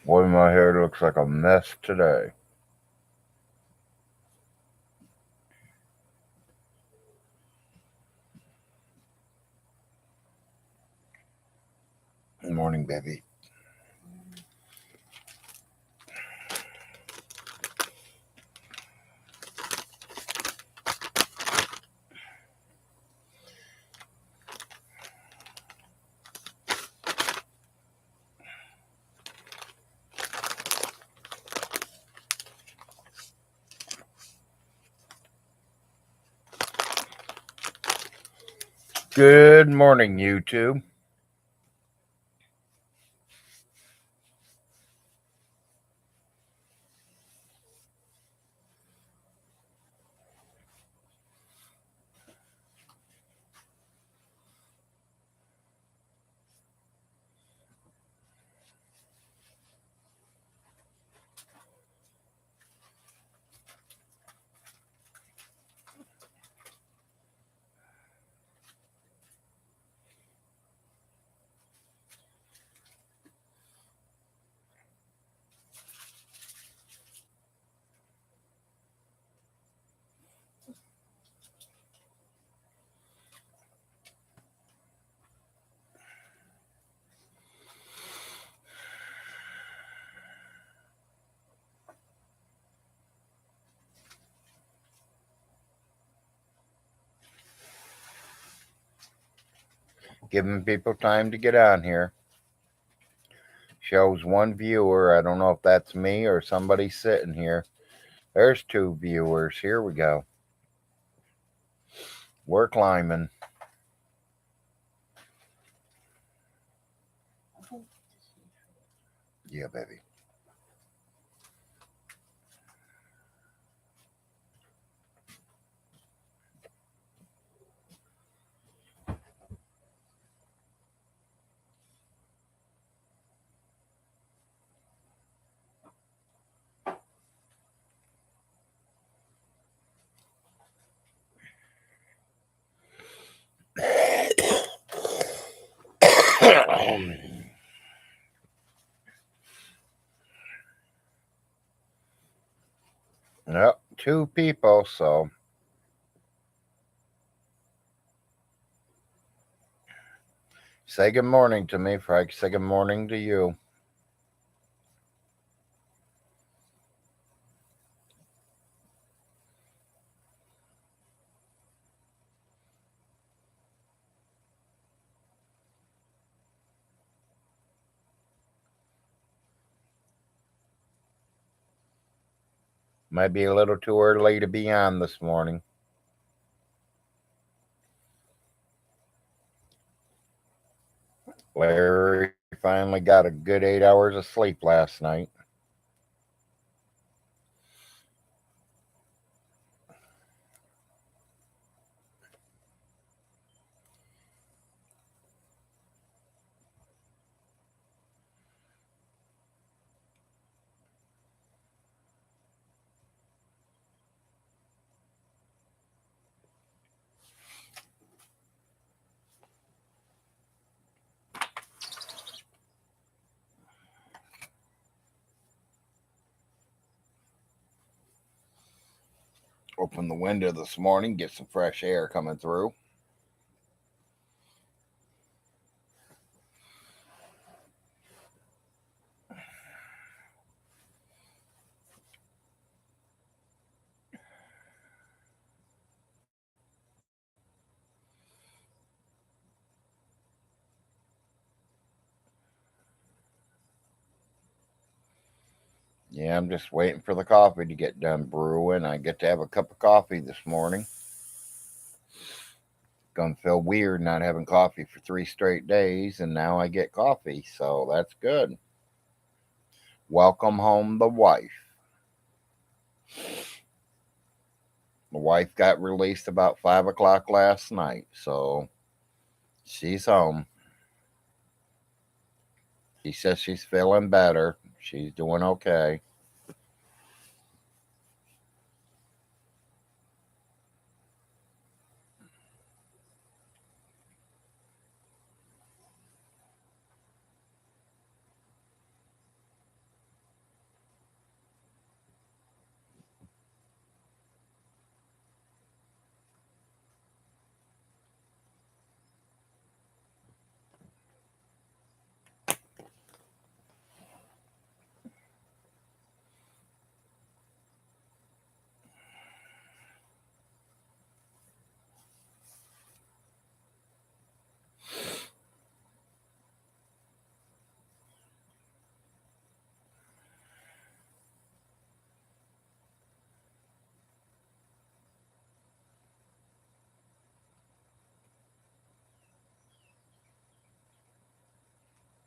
Boy, my hair looks like a mess today. Good morning, baby. Good morning, YouTube. Giving people time to get on here. Shows one viewer. I don't know if that's me or somebody sitting here. There's two viewers. Here we go. We're climbing. Yeah, baby. Yep, two people, so say good morning to me, Frank. Say good morning to you. Might be a little too early to be on this morning. Larry finally got a good 8 hours of sleep last night. Opened the window this morning, get some fresh air coming through. Yeah, I'm just waiting for the coffee to get done brewing. I get to have a cup of coffee this morning. Gonna feel weird not having coffee for 3 straight days, and now I get coffee, so that's good. Welcome home, the wife. The wife got released about 5 o'clock last night, so she's home. She says she's feeling better. She's doing okay.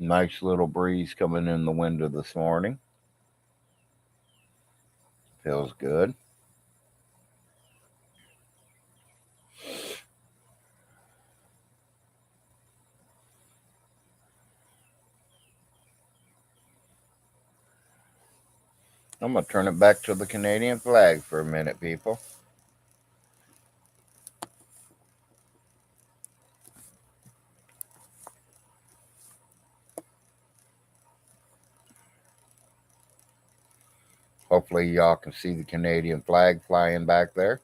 Nice little breeze coming in the window this morning. Feels good. I'm going to turn it back to the Canadian flag for a minute, people. Hopefully, y'all can see the Canadian flag flying back there.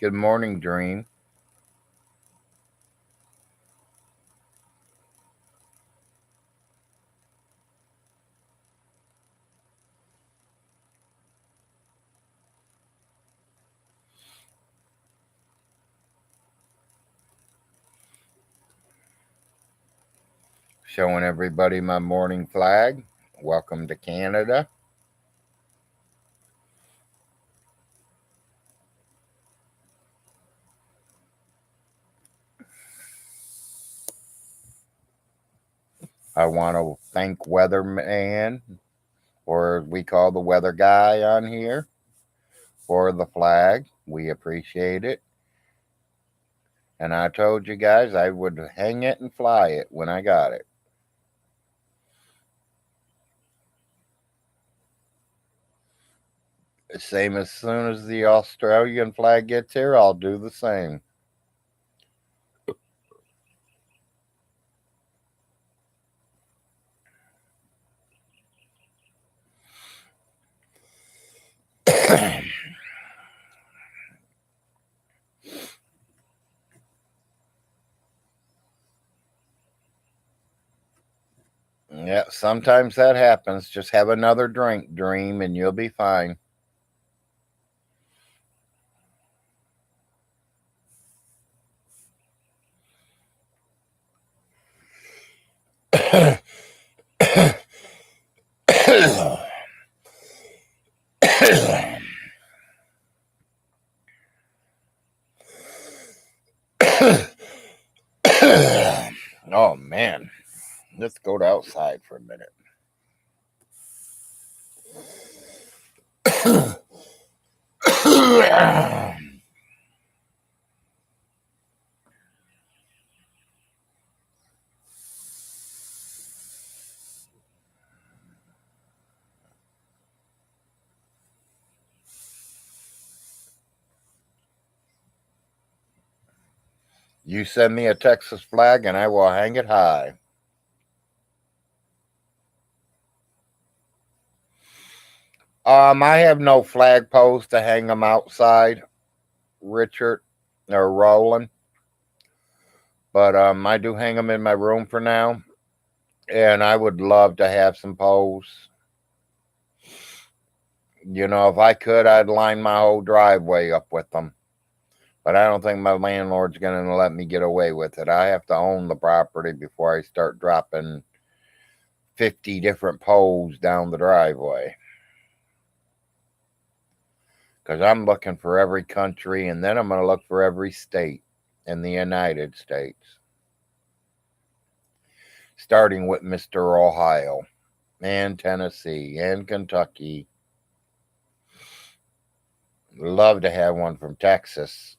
Good morning, Dream. Showing everybody my morning flag. Welcome to Canada. I want to thank Weatherman, or as we call the weather guy on here, for the flag. We appreciate it. And I told you guys I would hang it and fly it when I got it. Same as soon as the Australian flag gets here, I'll do the same. Yeah, sometimes that happens. Just have another drink, Dream, and you'll be fine. Oh man, let's go to outside for a minute. You send me a Texas flag and I will hang it high. I have no flag posts to hang them outside, Richard or Roland, but I do hang them in my room for now, and I would love to have some posts. You know, if I could, I'd line my whole driveway up with them. But I don't think my landlord's going to let me get away with it. I have to own the property before I start dropping 50 different poles down the driveway. Because I'm looking for every country, and then I'm going to look for every state in the United States. Starting with Mr. Ohio, and Tennessee, and Kentucky. Love to have one from Texas.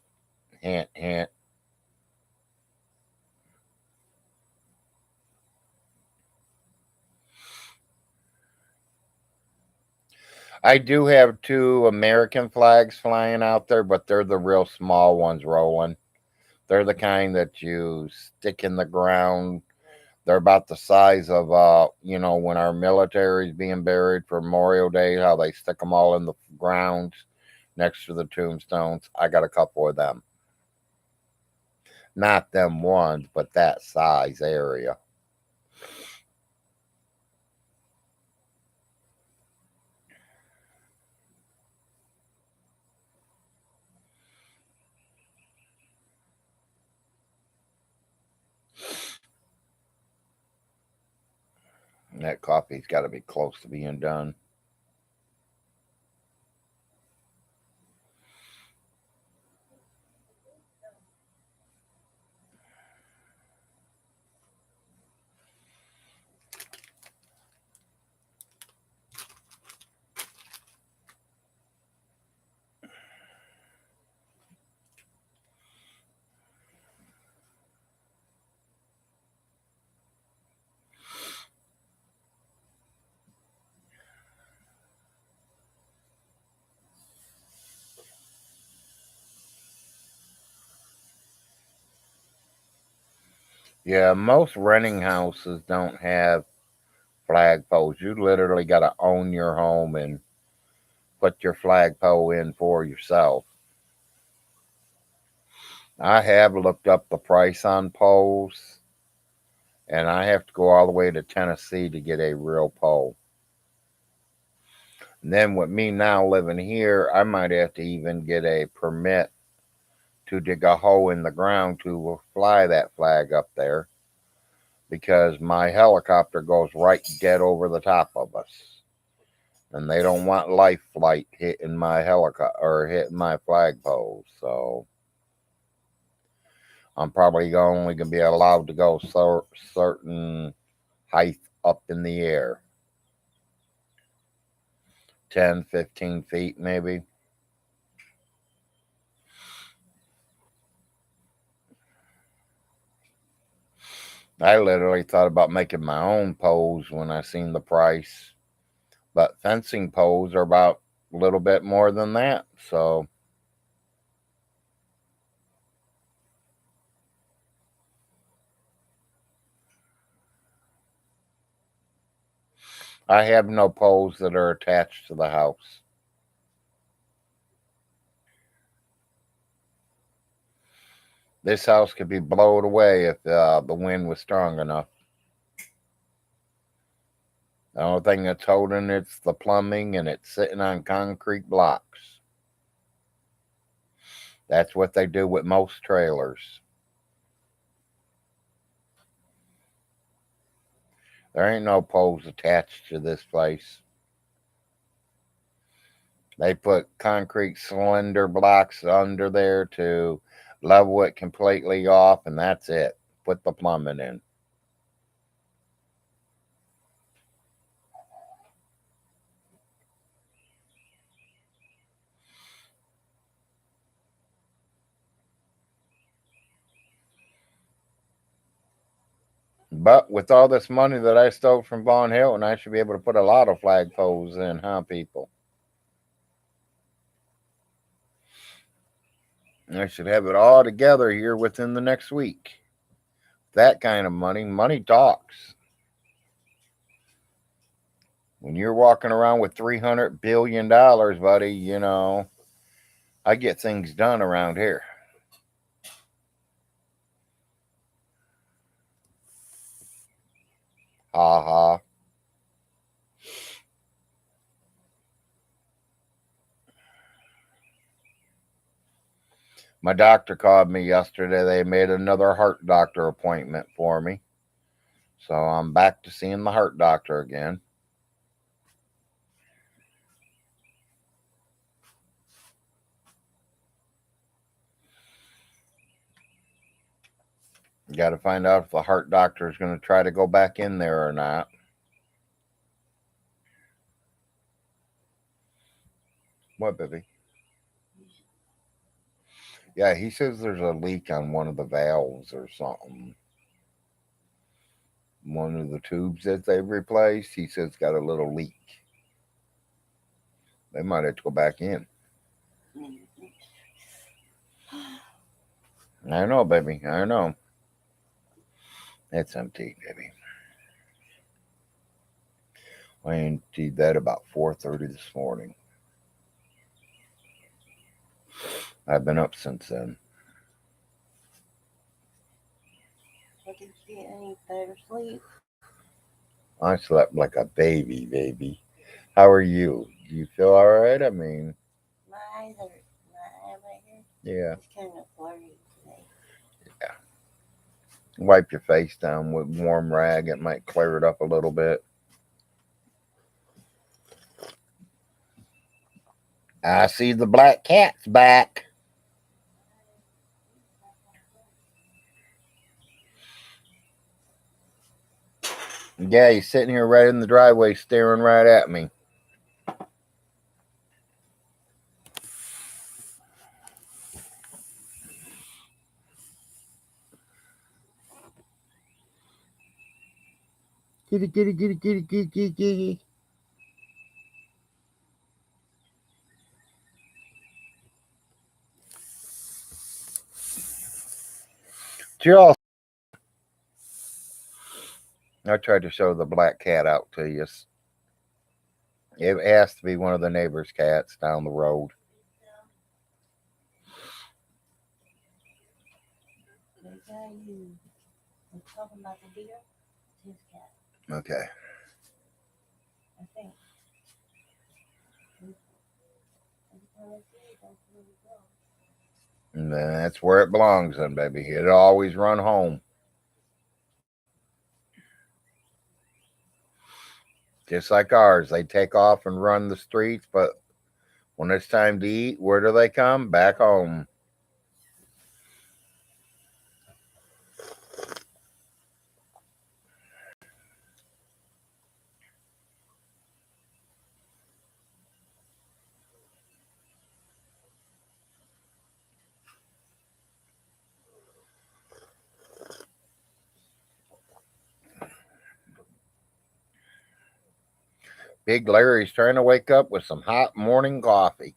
Hint, hint. I do have two American flags flying out there, but they're the real small ones rolling. They're the kind that you stick in the ground. They're about the size of, when our military's being buried for Memorial Day, how they stick them all in the ground next to the tombstones. I got a couple of them. Not them ones, but that size area. That coffee's got to be close to being done. Yeah, most renting houses don't have flagpoles. You literally got to own your home and put your flagpole in for yourself. I have looked up the price on poles, and I have to go all the way to Tennessee to get a real pole. And then with me now living here, I might have to even get a permit to dig a hole in the ground to fly that flag up there because my helicopter goes right dead over the top of us. And they don't want life flight hitting my helicopter or hitting my flagpole. So I'm probably only going to be allowed to go certain height up in the air. 10, 15 feet maybe. I literally thought about making my own poles when I seen the price. But fencing poles are about a little bit more than that. So I have no poles that are attached to the house. This house could be blown away if the wind was strong enough. The only thing that's holding it's the plumbing, and it's sitting on concrete blocks. That's what they do with most trailers. There ain't no poles attached to this place. They put concrete cylinder blocks under there to level it completely off, and that's it. Put the plumbing in. But with all this money that I stole from Von Hilton, I should be able to put a lot of flagpoles in, huh, people? I should have it all together here within the next week. That kind of money, money talks. When you're walking around with $300 billion, buddy, I get things done around here. Ha ha. My doctor called me yesterday. They made another heart doctor appointment for me. So I'm back to seeing the heart doctor again. Got to find out if the heart doctor is going to try to go back in there or not. What, baby? Yeah, he says there's a leak on one of the valves or something. One of the tubes that they've replaced, he says, got a little leak. They might have to go back in. I know, baby. I know. It's empty, baby. I emptied that about 4:30 this morning. I've been up since then. Did you get any better sleep? I slept like a baby, baby. How are you? Do you feel all right? I mean, My eyes are, my eye right here yeah. is kind of blurry today. Wipe your face down with warm rag. It might clear it up a little bit. I see the black cat's back. Yeah, he's sitting here right in the driveway staring right at me. Kitty, kitty, kitty, kitty, kitty, kitty, kitty. Jill, I tried to show the black cat out to you. It has to be one of the neighbor's cats down the road. The guy you was talking about the deer, his cat, Okay. I think. Every time I see it, that's where we go. And that's where it belongs then, baby. It'll always run home. Just like ours. They take off and run the streets, but when it's time to eat, where do they come? Back home. Big Larry's trying to wake up with some hot morning coffee.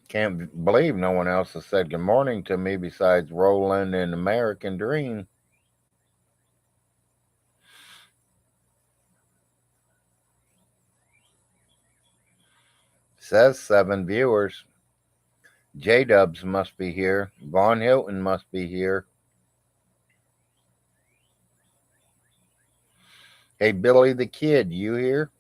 Can't believe no one else has said good morning to me besides Roland and American Dream. Says 7 viewers. J Dubs must be here. Von Hilton must be here. Hey, Billy the Kid, you here?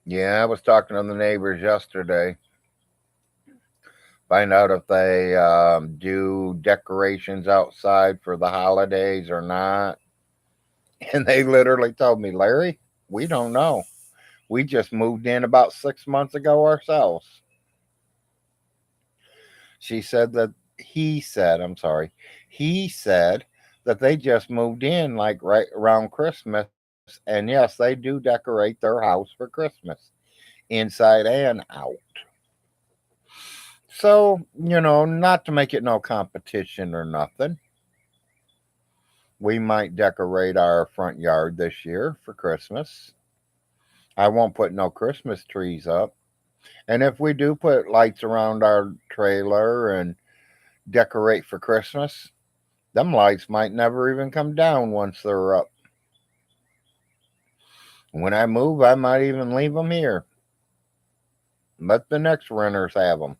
Yeah, I was talking to the neighbors yesterday. Find out if they do decorations outside for the holidays or not. And they literally told me, Larry, we don't know. We just moved in about 6 months ago ourselves. She said that he said that they just moved in like right around Christmas. And yes, they do decorate their house for Christmas, inside and out. So, not to make it no competition or nothing, we might decorate our front yard this year for Christmas. I won't put no Christmas trees up. And if we do put lights around our trailer and decorate for Christmas, them lights might never even come down once they're up. When I move, I might even leave them here. Let the next renters have them.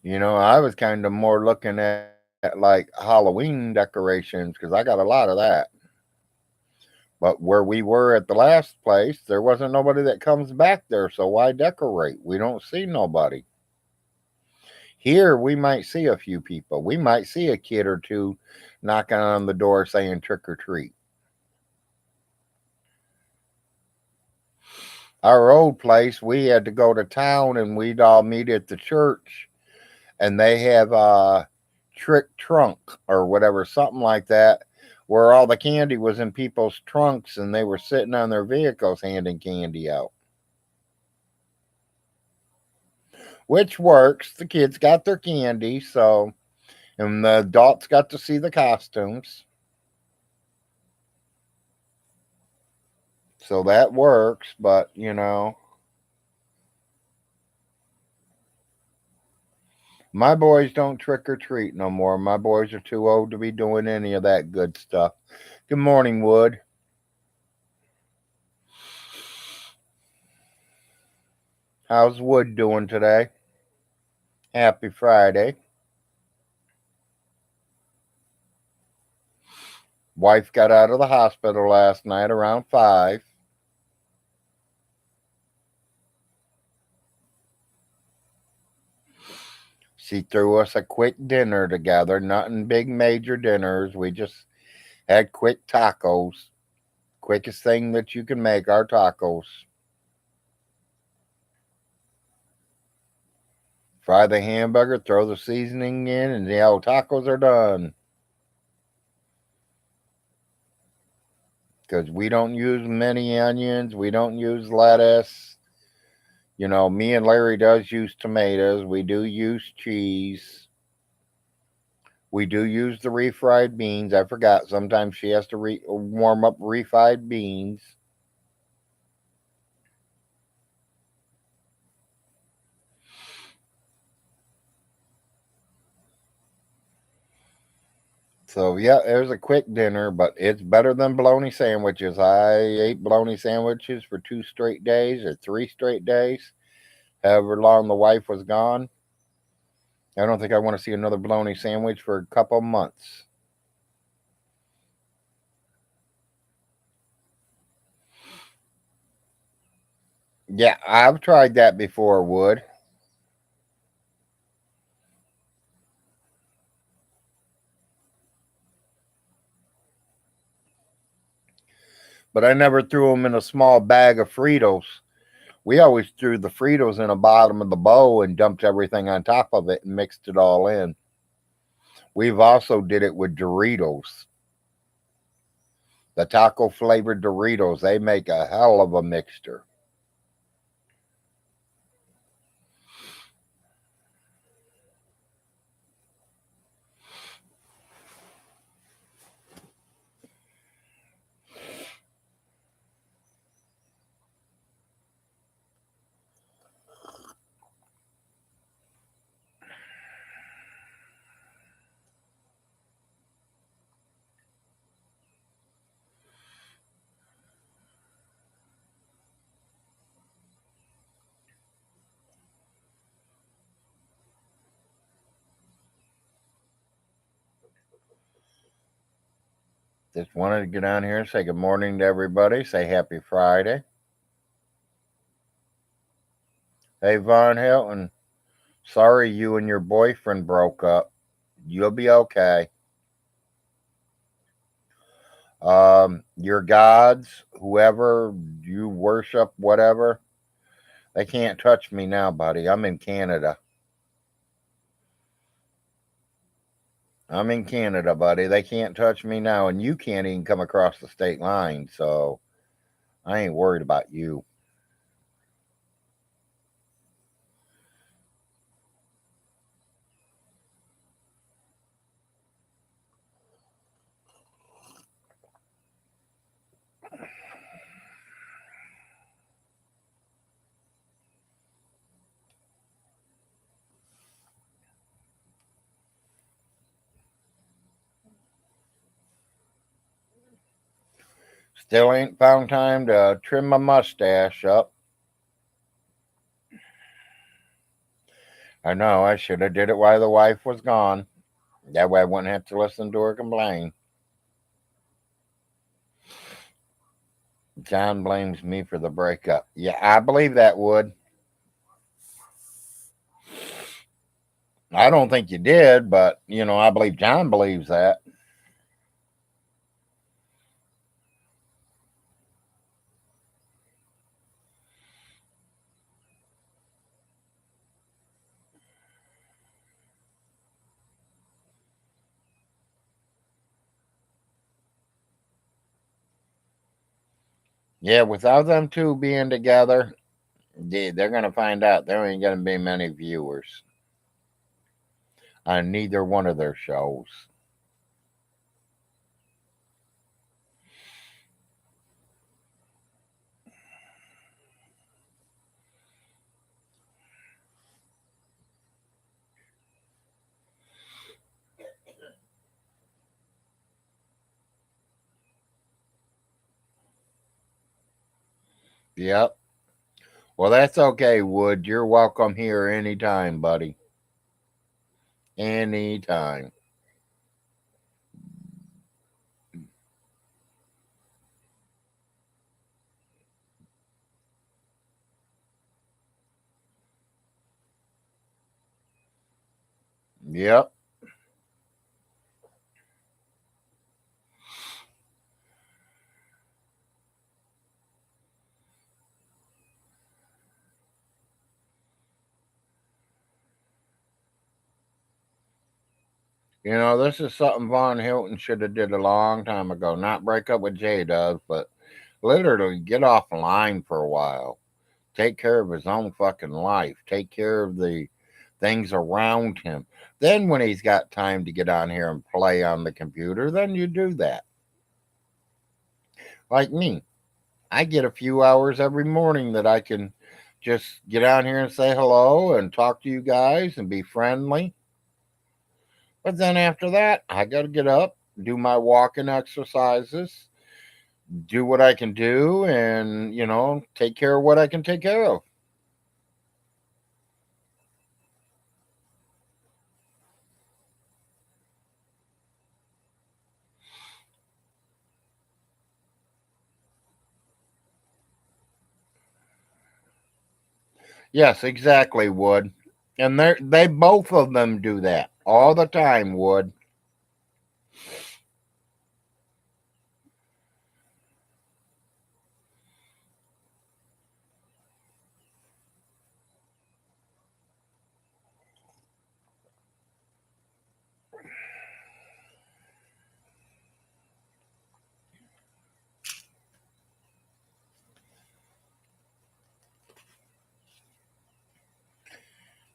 I was kind of more looking at like Halloween decorations because I got a lot of that. But where we were at the last place, there wasn't nobody that comes back there, so why decorate? We don't see nobody. Here, we might see a few people. We might see a kid or two knocking on the door saying trick or treat. Our old place, we had to go to town and we'd all meet at the church, and they have a trick trunk or whatever, something like that, where all the candy was in people's trunks and they were sitting on their vehicles handing candy out. Which works. The kids got their candy, and the adults got to see the costumes. So that works, but my boys don't trick or treat no more. My boys are too old to be doing any of that good stuff. Good morning, Wood. How's Wood doing today? Happy Friday. Wife got out of the hospital last night around 5. She threw us a quick dinner together, nothing big major dinners. We just had quick tacos. Quickest thing that you can make are tacos. Fry the hamburger, throw the seasoning in, and the old tacos are done. Because we don't use many onions, we don't use lettuce. You know, me and Larry does use tomatoes. We do use cheese. We do use the refried beans. I forgot. Sometimes she has to warm up refried beans. So yeah, it was a quick dinner, but it's better than bologna sandwiches. I ate bologna sandwiches for 2 straight days or 3 straight days, however long the wife was gone. I don't think I want to see another bologna sandwich for a couple months. Yeah, I've tried that before, Wood. But I never threw them in a small bag of Fritos. We always threw the Fritos in the bottom of the bowl and dumped everything on top of it and mixed it all in. We've also did it with Doritos. The taco flavored Doritos, they make a hell of a mixture. Just wanted to get on here and say good morning to everybody. Say happy Friday. Hey, Von Hilton. Sorry you and your boyfriend broke up. You'll be okay. Your gods, whoever you worship, whatever, they can't touch me now, buddy. I'm in Canada. I'm in Canada, buddy. They can't touch me now, and you can't even come across the state line, so I ain't worried about you. Still ain't found time to trim my mustache up. I know I should have did it while the wife was gone. That way I wouldn't have to listen to her complain. John blames me for the breakup. Yeah, I believe that, Would. I don't think you did, but I believe John believes that. Yeah, without them two being together, they're gonna find out there ain't gonna be many viewers on neither one of their shows. Yep. Well, that's okay, Wood. You're welcome here anytime, buddy. Anytime. Yep. You know, this is something Von Hilton should have did a long time ago. Not break up with J Dubs, but literally get off the line for a while. Take care of his own fucking life. Take care of the things around him. Then when he's got time to get on here and play on the computer, then you do that. Like me. I get a few hours every morning that I can just get on here and say hello and talk to you guys and be friendly. But then after that, I got to get up, do my walking exercises, do what I can do, and, take care of what I can take care of. Yes, exactly, Wood. And they both of them do that all the time, Wood.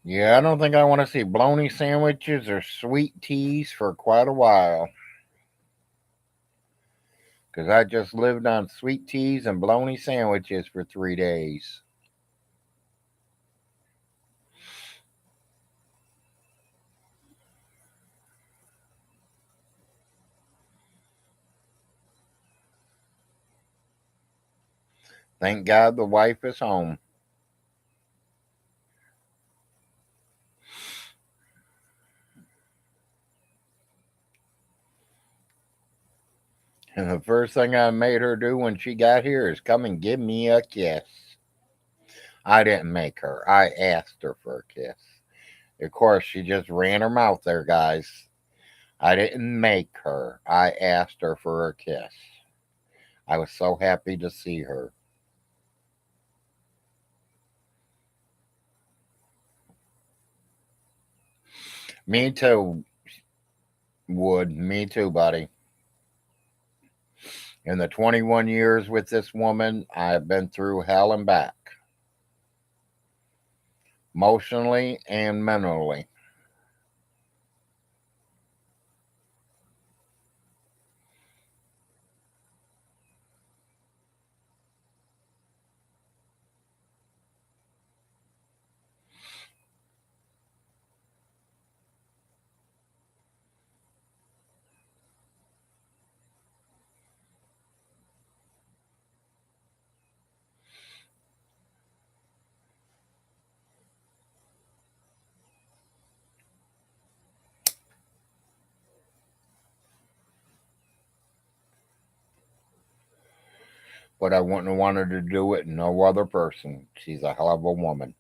Yeah, I don't think I want to see bologna sandwiches or sweet teas for quite a while. Because I just lived on sweet teas and bologna sandwiches for 3 days. Thank God the wife is home. And the first thing I made her do when she got here is come and give me a kiss. I didn't make her. I asked her for a kiss. Of course, she just ran her mouth there, guys. I didn't make her. I asked her for a kiss. I was so happy to see her. Me too, Wood. Me too, buddy. In the 21 years with this woman, I've been through hell and back, emotionally and mentally. But I wouldn't have wanted to do it no other person. She's a hell of a woman.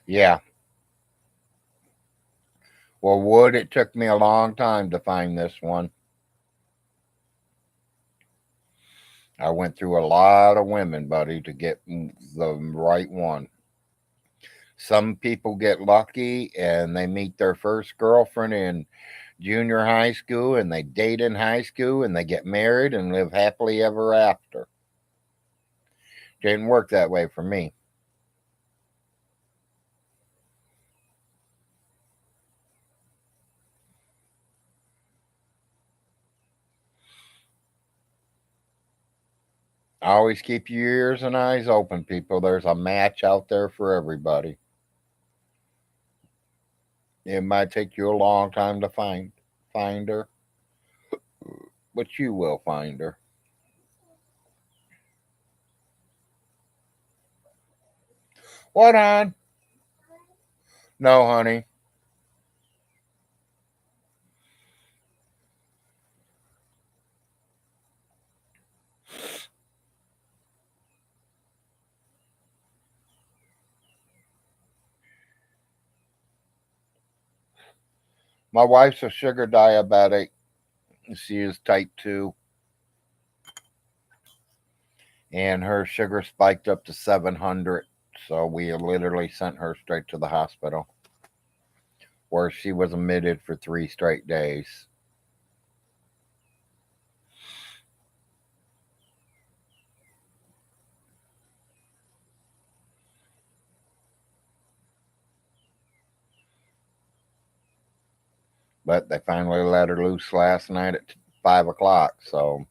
Yeah. Well, Wood, it took me a long time to find this one. I went through a lot of women, buddy, to get the right one. Some people get lucky and they meet their first girlfriend in junior high school and they date in high school and they get married and live happily ever after. Didn't work that way for me. Always keep your ears and eyes open, people. There's a match out there for everybody. It might take you a long time to find her, but you will find her. What on? No, honey. My wife's a sugar diabetic. She is type 2, and her sugar spiked up to 700. So we literally sent her straight to the hospital, where she was admitted for 3 straight days. But they finally let her loose last night at 5 o'clock. So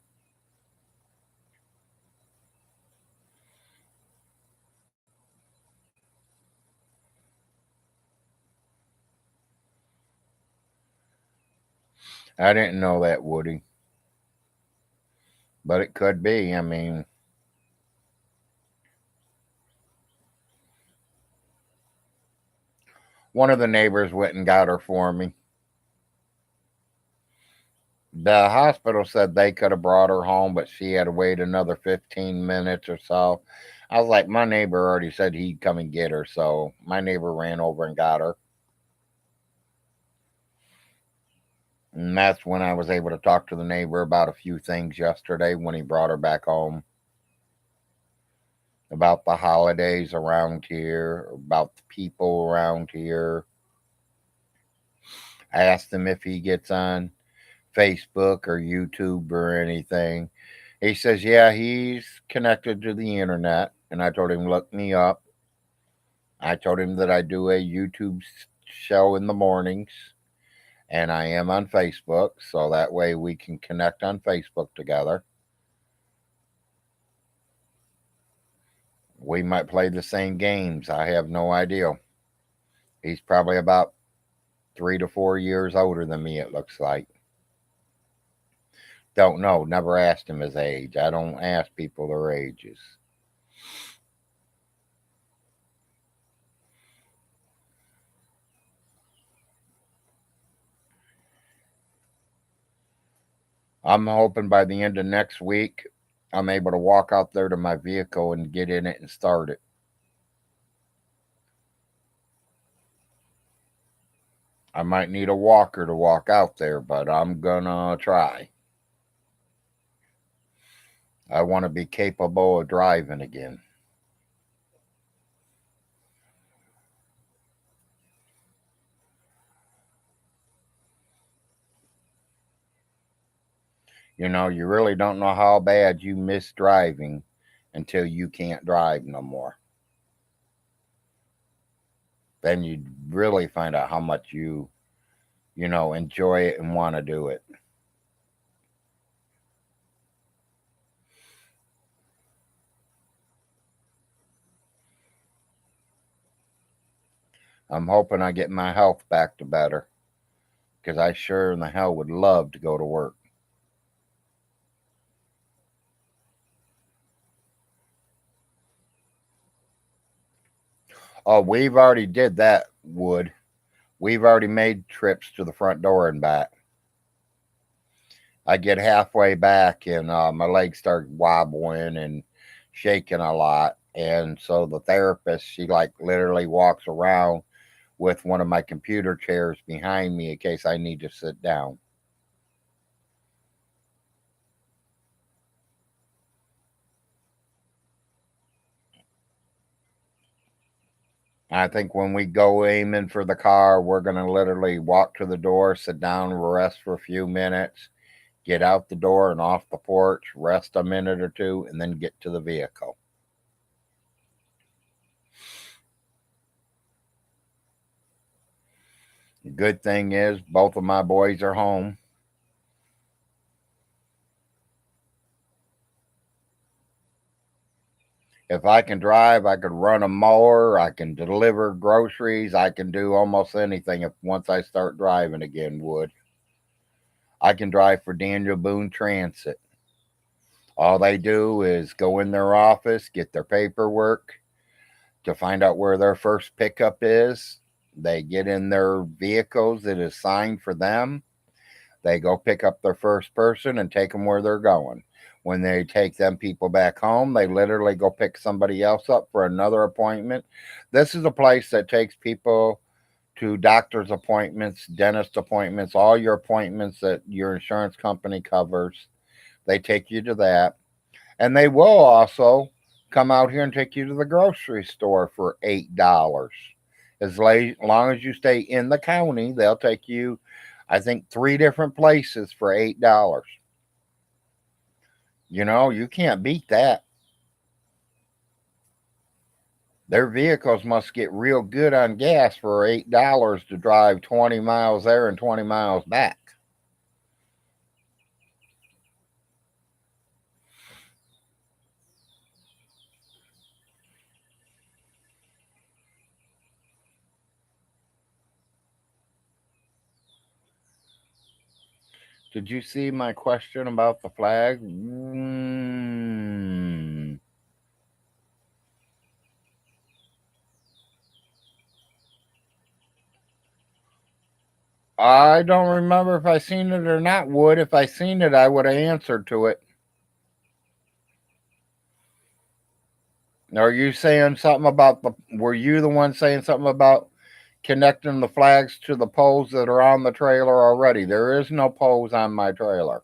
I didn't know that, Woody, but it could be. I mean, one of the neighbors went and got her for me. The hospital said they could have brought her home, but she had to wait another 15 minutes or so. I was like, my neighbor already said he'd come and get her. So my neighbor ran over and got her. And that's when I was able to talk to the neighbor about a few things yesterday when he brought her back home, about the holidays around here, about the people around here. I asked him if he gets on Facebook or YouTube or anything. He says, yeah, he's connected to the internet. And I told him, look me up. I told him that I do a YouTube show in the mornings and I am on Facebook. So that way we can connect on Facebook together. We might play the same games. I have no idea. He's probably about 3 to 4 years older than me, it looks like. Don't know. Never asked him his age. I don't ask people their ages. I'm hoping by the end of next week, I'm able to walk out there to my vehicle and get in it and start it. I might need a walker to walk out there, but I'm gonna try. I want to be capable of driving again. You know, you really don't know how bad you miss driving until you can't drive no more. Then you really find out how much you enjoy it and want to do it. I'm hoping I get my health back to better because I sure in the hell would love to go to work. Oh, we've already did that, Wood. We've already made trips to the front door and back. I get halfway back and my legs start wobbling and shaking a lot. And so the therapist, she like literally walks around with one of my computer chairs behind me in case I need to sit down. I think when we go aiming for the car, we're going to literally walk to the door, sit down, rest for a few minutes, get out the door and off the porch, rest a minute or two, and then get to the vehicle. The good thing is, both of my boys are home. If I can drive, I could run a mower, I can deliver groceries, I can do almost anything if once I start driving again, Wood. I can drive for Daniel Boone Transit. All they do is go in their office, get their paperwork, to find out where their first pickup is. They get in their vehicles that is signed for them. They go pick up their first person and take them where they're going. When they take them people back home, they literally go pick somebody else up for another appointment. This is a place that takes people to doctor's appointments, dentist appointments, all your appointments that your insurance company covers. They take you to that. And they will also come out here and take you to the grocery store for $8. Long as you stay in the county, they'll take you, I think, 3 different places for $8. You can't beat that. Their vehicles must get real good on gas for $8 to drive 20 miles there and 20 miles back. Did you see my question about the flag? I don't remember if I seen it or not, Wood. If I seen it, I would have answered to it. Are you saying something about were you the one saying something about connecting the flags to the poles that are on the trailer already? There is no poles on my trailer.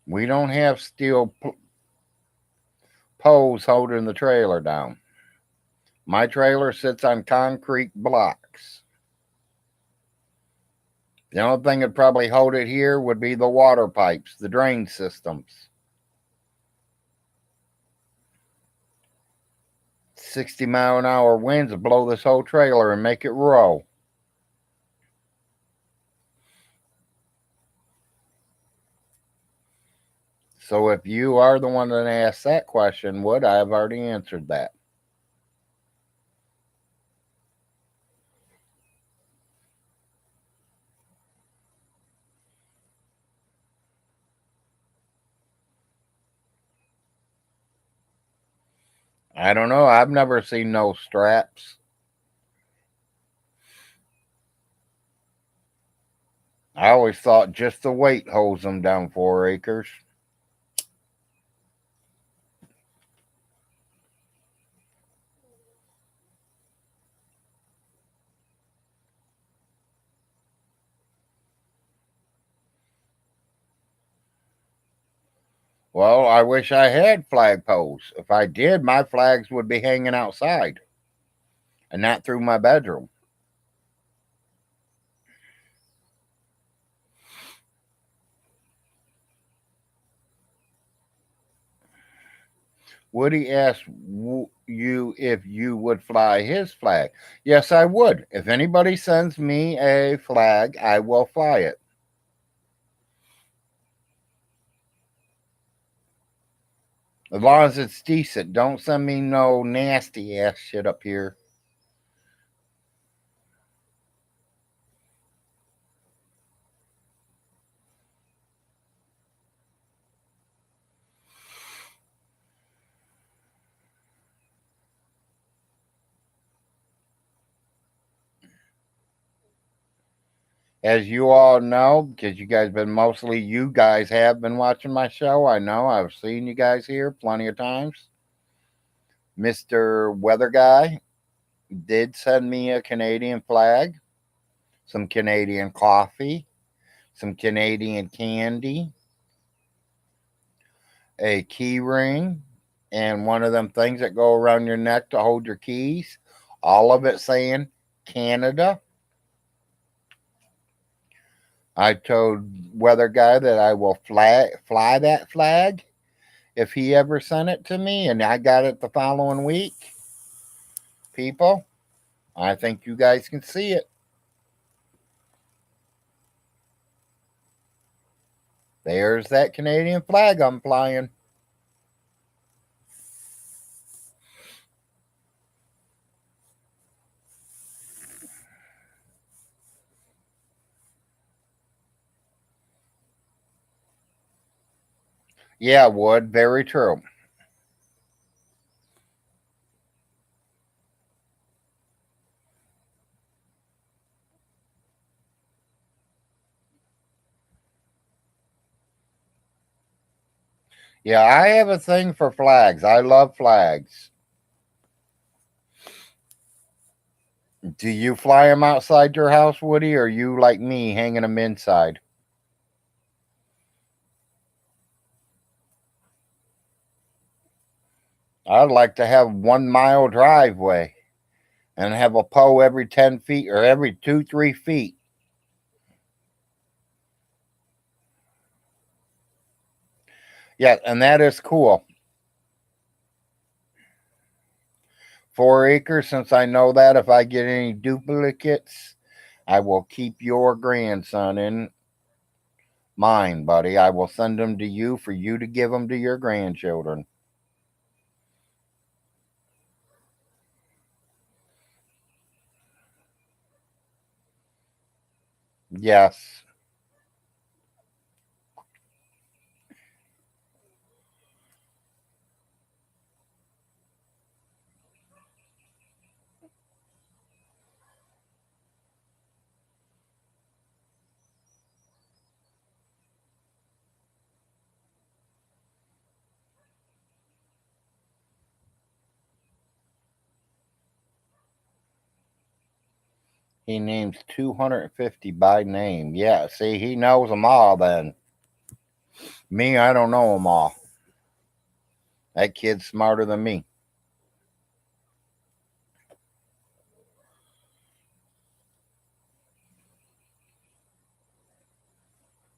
We don't have steel poles holding the trailer down. My trailer sits on concrete blocks. The only thing that'd probably hold it here would be the water pipes, the drain systems. 60-mile-an-hour winds would blow this whole trailer and make it roll. So if you are the one that asked that question, Wood, I have already answered that. I don't know. I've never seen no straps. I always thought just the weight holds them down 4 acres. Well, I wish I had flag poles. If I did, my flags would be hanging outside and not through my bedroom. Woody asked you if you would fly his flag. Yes, I would. If anybody sends me a flag, I will fly it. As long as it's decent. Don't send me no nasty ass shit up here. As you all know, because you guys have been watching my show. I know I've seen you guys here plenty of times. Mr. Weather Guy did send me a Canadian flag, some Canadian coffee, some Canadian candy, a key ring, and one of them things that go around your neck to hold your keys. All of it saying Canada. I told Weather Guy that I will fly that flag if he ever sent it to me, and I got it the following week. People, I think you guys can see it. There's that Canadian flag I'm flying. Yeah, would. Very true. Yeah, I have a thing for flags. I love flags. Do you fly them outside your house, Woody, or you like me hanging them inside? I'd like to have 1 mile driveway and have a pole every 10 feet or every 2, 3 feet. Yeah, and that is cool. 4 acres, since I know that if I get any duplicates, I will keep your grandson in mine, buddy. I will send them to you for you to give them to your grandchildren. Yes. He names 250 by name. Yeah, see, he knows them all then. Me, I don't know them all. That kid's smarter than me.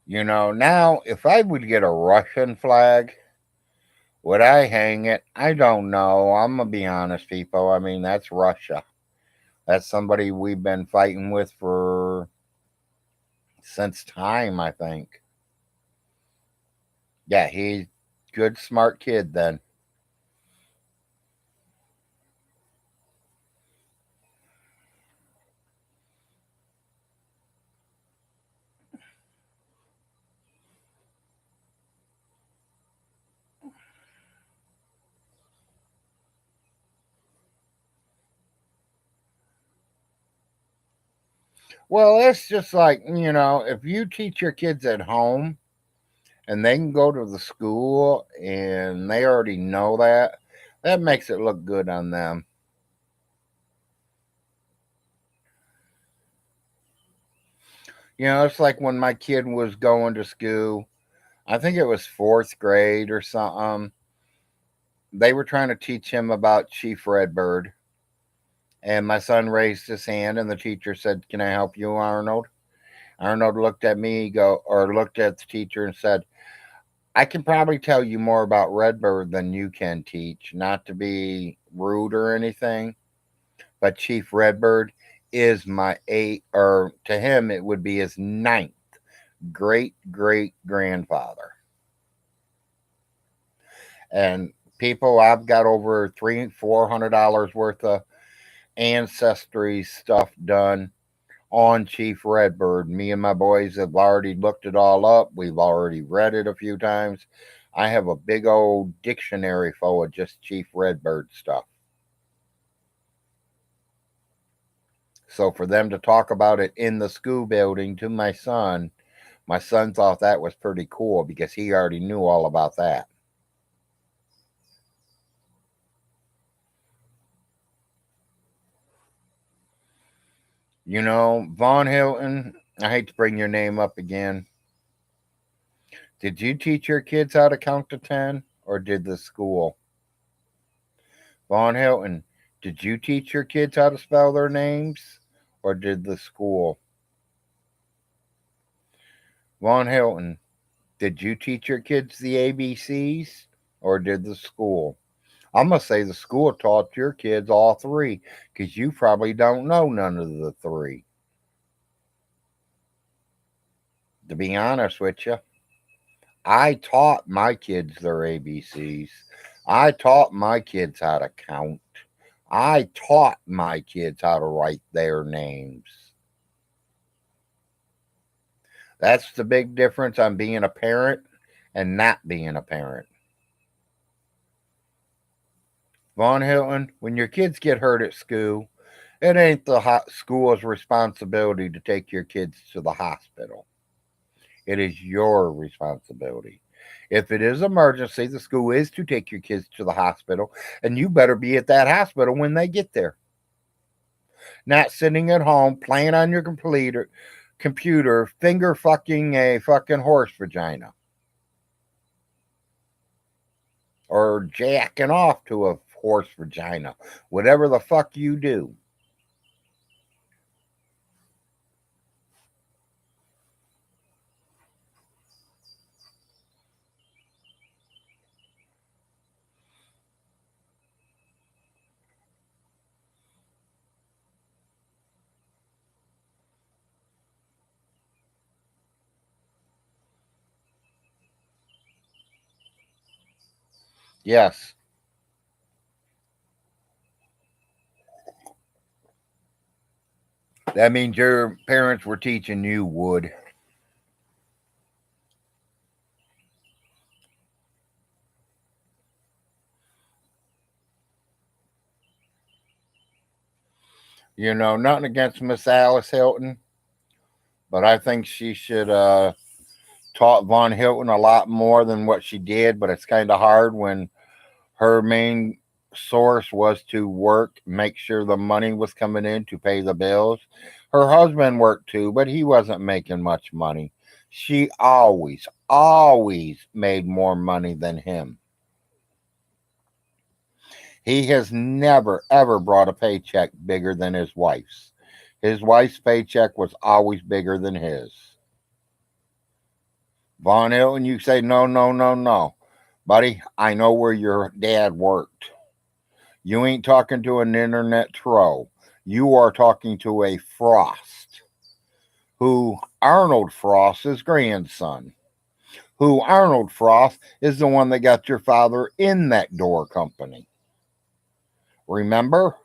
Now, if I would get a Russian flag, would I hang it? I don't know. I'm going to be honest, people. I mean, that's Russia. That's somebody we've been fighting with for since time, I think. Yeah, he's good, smart kid then. Well, it's just like, if you teach your kids at home and they can go to the school and they already know that, that makes it look good on them. It's like when my kid was going to school, I think it was fourth grade or something. They were trying to teach him about Chief Redbird. And my son raised his hand, and the teacher said, "Can I help you, Arnold?" Arnold looked at me, looked at the teacher and said, "I can probably tell you more about Redbird than you can teach. Not to be rude or anything, but Chief Redbird is my eight, or to him, it would be his ninth great great grandfather." And people, I've got over $300-400 worth of ancestry stuff done on Chief Redbird. Me and my boys have already looked it all up. We've already read it a few times. I have a big old dictionary full of just Chief Redbird stuff. So for them to talk about it in the school building to my son thought that was pretty cool because he already knew all about that. Von Hilton, I hate to bring your name up again. Did you teach your kids how to count to 10 or did the school? Von Hilton, did you teach your kids how to spell their names or did the school? Von Hilton, did you teach your kids the ABCs or did the school? I'm going to say the school taught your kids all three because you probably don't know none of the three. To be honest with you, I taught my kids their ABCs. I taught my kids how to count. I taught my kids how to write their names. That's the big difference on being a parent and not being a parent. Von Hilton, when your kids get hurt at school, it ain't the school's responsibility to take your kids to the hospital. It is your responsibility. If it is emergency, the school is to take your kids to the hospital, and you better be at that hospital when they get there. Not sitting at home playing on your computer, finger fucking a fucking horse vagina, or jacking off to a horse vagina, whatever the fuck you do. Yes, that means your parents were teaching you, Wood. You know, nothing against Miss Alice Hilton, but I think she should taught Von Hilton a lot more than what she did. But it's kind of hard when her main source was to work, make sure the money was coming in to pay the bills. Her husband worked too, but he wasn't making much money. She always made more money than him. He has never, ever brought a paycheck bigger than his wife's. His wife's paycheck was always bigger than his. Von Hilton, you say, no, no, no, no. Buddy, I know where your dad worked. You ain't talking to an internet troll. You are talking to a Frost, who Arnold Frost's grandson, who Arnold Frost is the one that got your father in that door company. Remember?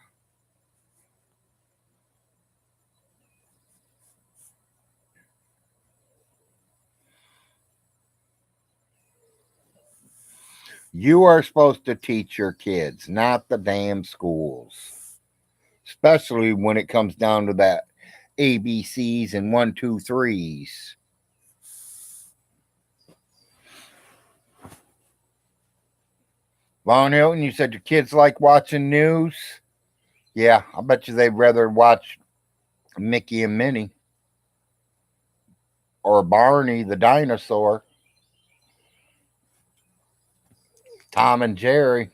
You are supposed to teach your kids, not the damn schools. Especially when it comes down to that ABCs and 1, 2, 3s. Von Hilton, you said your kids like watching news? Yeah, I bet you they'd rather watch Mickey and Minnie or Barney the dinosaur, Tom and Jerry.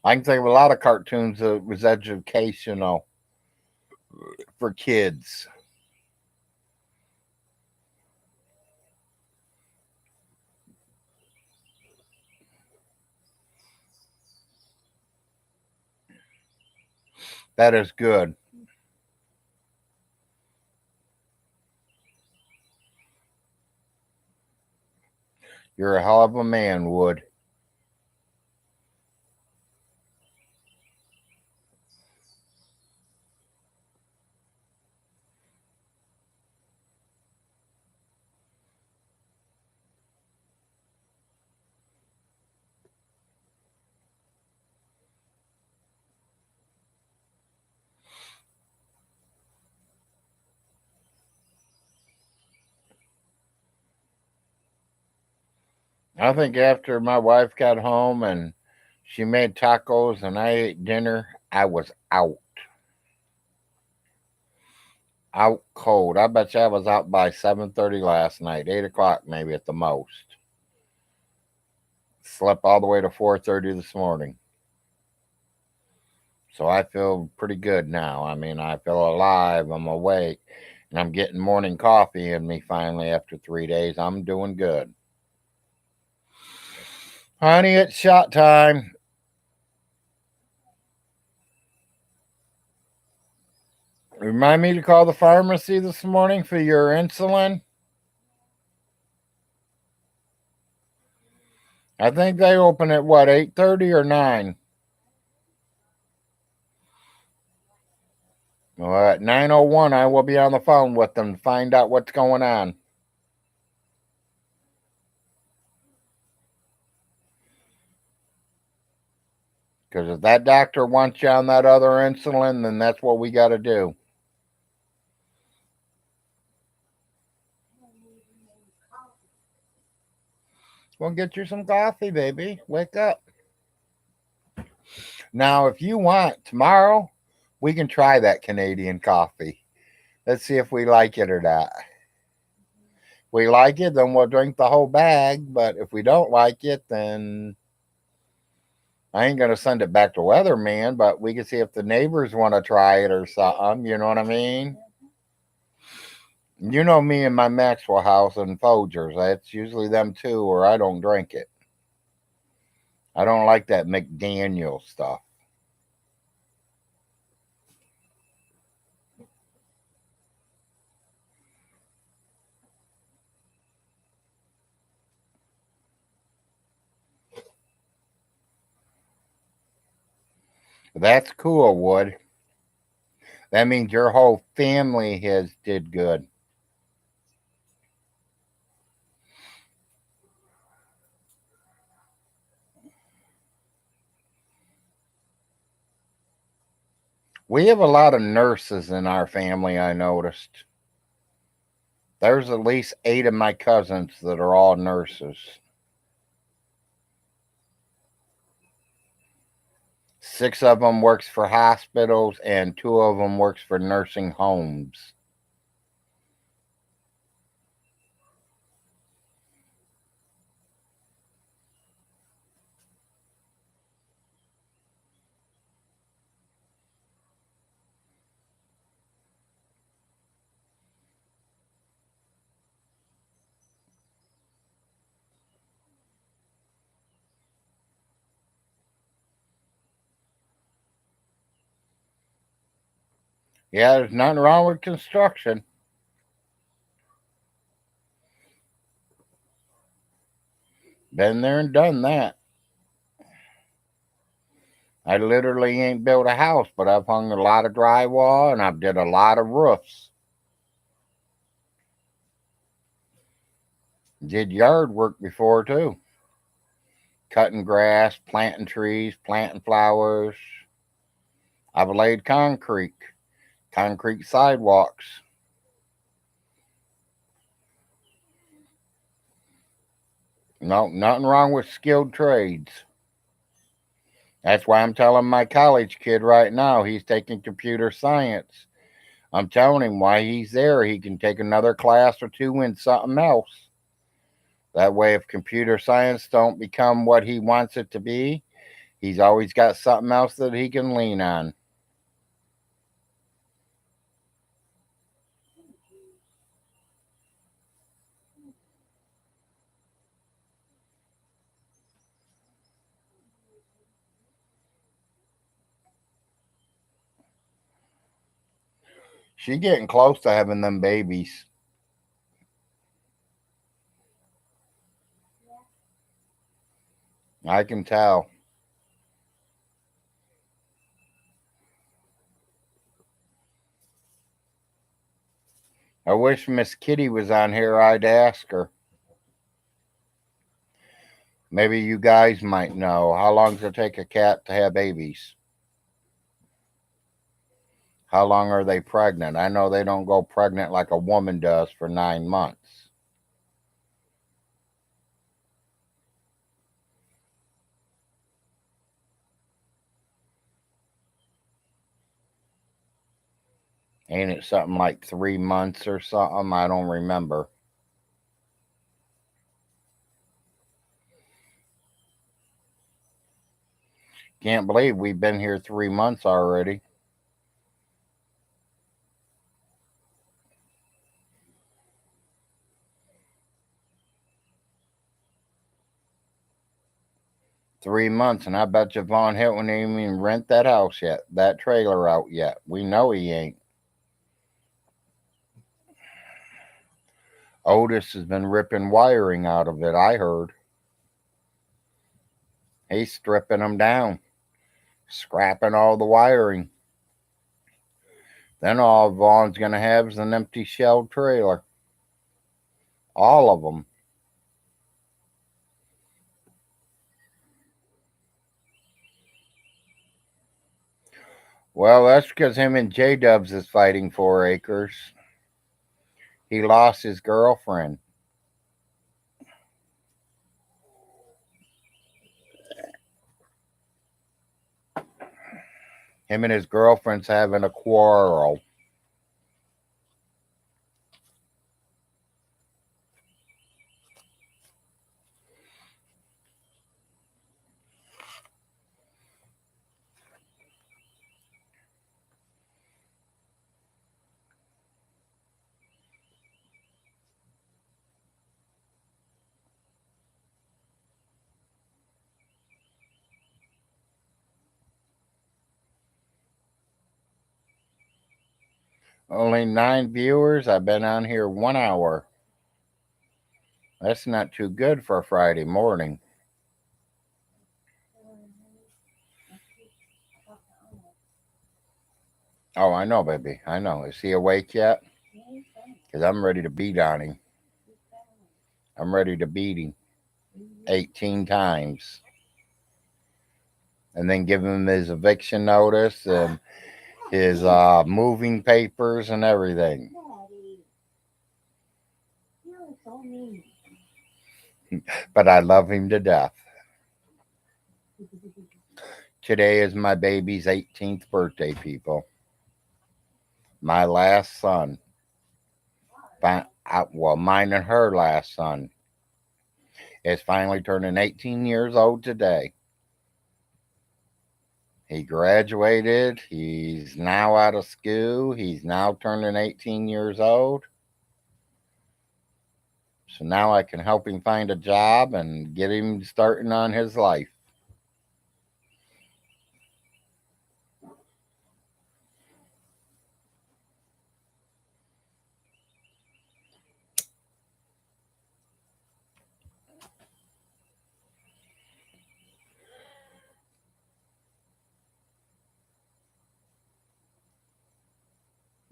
I can think of a lot of cartoons that was educational for kids. That is good. You're a hell of a man, Wood. I think after my wife got home and she made tacos and I ate dinner, I was out. Out cold. I bet you I was out by 7:30 last night, 8 o'clock maybe at the most. Slept all the way to 4:30 this morning. So I feel pretty good now. I mean, I feel alive. I'm awake. And I'm getting morning coffee in me finally after 3 days. I'm doing good. Honey, it's shot time. Remind me to call the pharmacy this morning for your insulin. I think they open at what, 8:30 or 9? Well, at 9:01 I will be on the phone with them to find out what's going on. Because if that doctor wants you on that other insulin, then that's what we got to do. Well, get you some coffee, baby. Wake up. Now, if you want, tomorrow, we can try that Canadian coffee. Let's see if we like it or not. If we like it, then we'll drink the whole bag. But if we don't like it, then I ain't going to send it back to Weatherman. But we can see if the neighbors want to try it or something. You know what I mean? You know me and my Maxwell house and Folgers. That's usually them two, or I don't drink it. I don't like that McDaniel stuff. That's cool, Wood. That means your whole family has did good. We have a lot of nurses in our family, I noticed. There's at least 8 of my cousins that are all nurses. 6 of them works for hospitals and 2 of them works for nursing homes. Yeah, there's nothing wrong with construction. Been there and done that. I literally ain't built a house, but I've hung a lot of drywall and I've did a lot of roofs. Did yard work before too. Cutting grass, planting trees, planting flowers. I've laid concrete sidewalks. No, nothing wrong with skilled trades. That's why I'm telling my college kid right now, he's taking computer science. I'm telling him why he's there. He can take another class or two in something else. That way, if computer science don't become what he wants it to be, he's always got something else that he can lean on. She getting close to having them babies. I can tell. I wish Miss Kitty was on here. I'd ask her. Maybe you guys might know. How long does it take a cat to have babies? How long are they pregnant? I know they don't go pregnant like a woman does for 9 months. Ain't it something like 3 months or something? I don't remember. Can't believe we've been here 3 months already. $3 months, and I bet you Vaughn Hilton ain't even rent that house yet, that trailer out yet. We know he ain't. Otis has been ripping wiring out of it, I heard. He's stripping them down, scrapping all the wiring. Then all Vaughn's going to have is an empty shell trailer. All of them. Well, that's because him and J Dubs is fighting 4 acres. He lost his girlfriend. Him and his girlfriend's having a quarrel. Only 9 viewers. I've been on here 1 hour. That's not too good for a Friday morning. Oh, I know, baby. I know. Is he awake yet? Because I'm ready to beat on him. I'm ready to beat him 18 times. And then give him his eviction notice and his moving papers and everything. But I love him to death. Today is my baby's 18th birthday, people. My last son. Well, mine and her last son is finally turning 18 years old today. He graduated. He's now out of school. He's now turning 18 years old. So now I can help him find a job and get him starting on his life.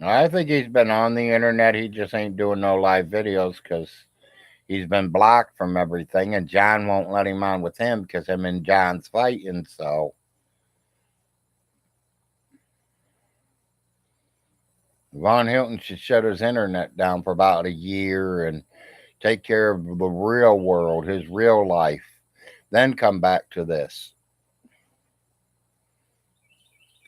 I think he's been on the internet. He just ain't doing no live videos because he's been blocked from everything, and John won't let him on with him because him and John's fighting. So Von Hilton should shut his internet down for about a year and take care of the real world, his real life, then come back to this.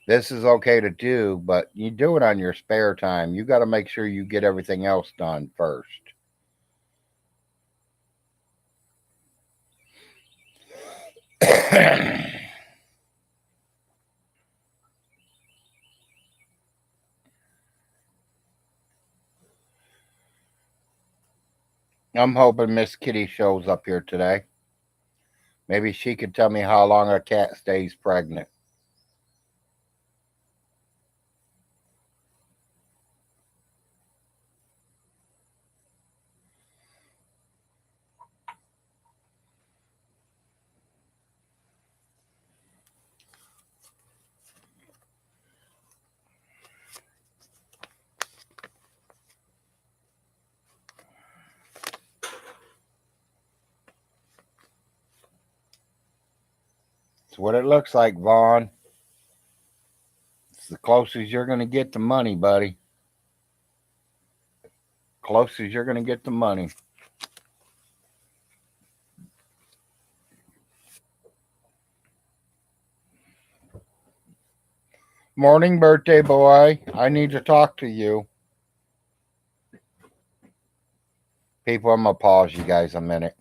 This is okay to do, but you do it on your spare time. You got to make sure you get everything else done first. I'm hoping Miss Kitty shows up here today. Maybe she could tell me how long a cat stays pregnant. It's what it looks like, Vaughn. It's the closest you're going to get to money, buddy. Closest you're going to get to money. Morning, birthday boy. I need to talk to you. People, I'm going to pause you guys a minute.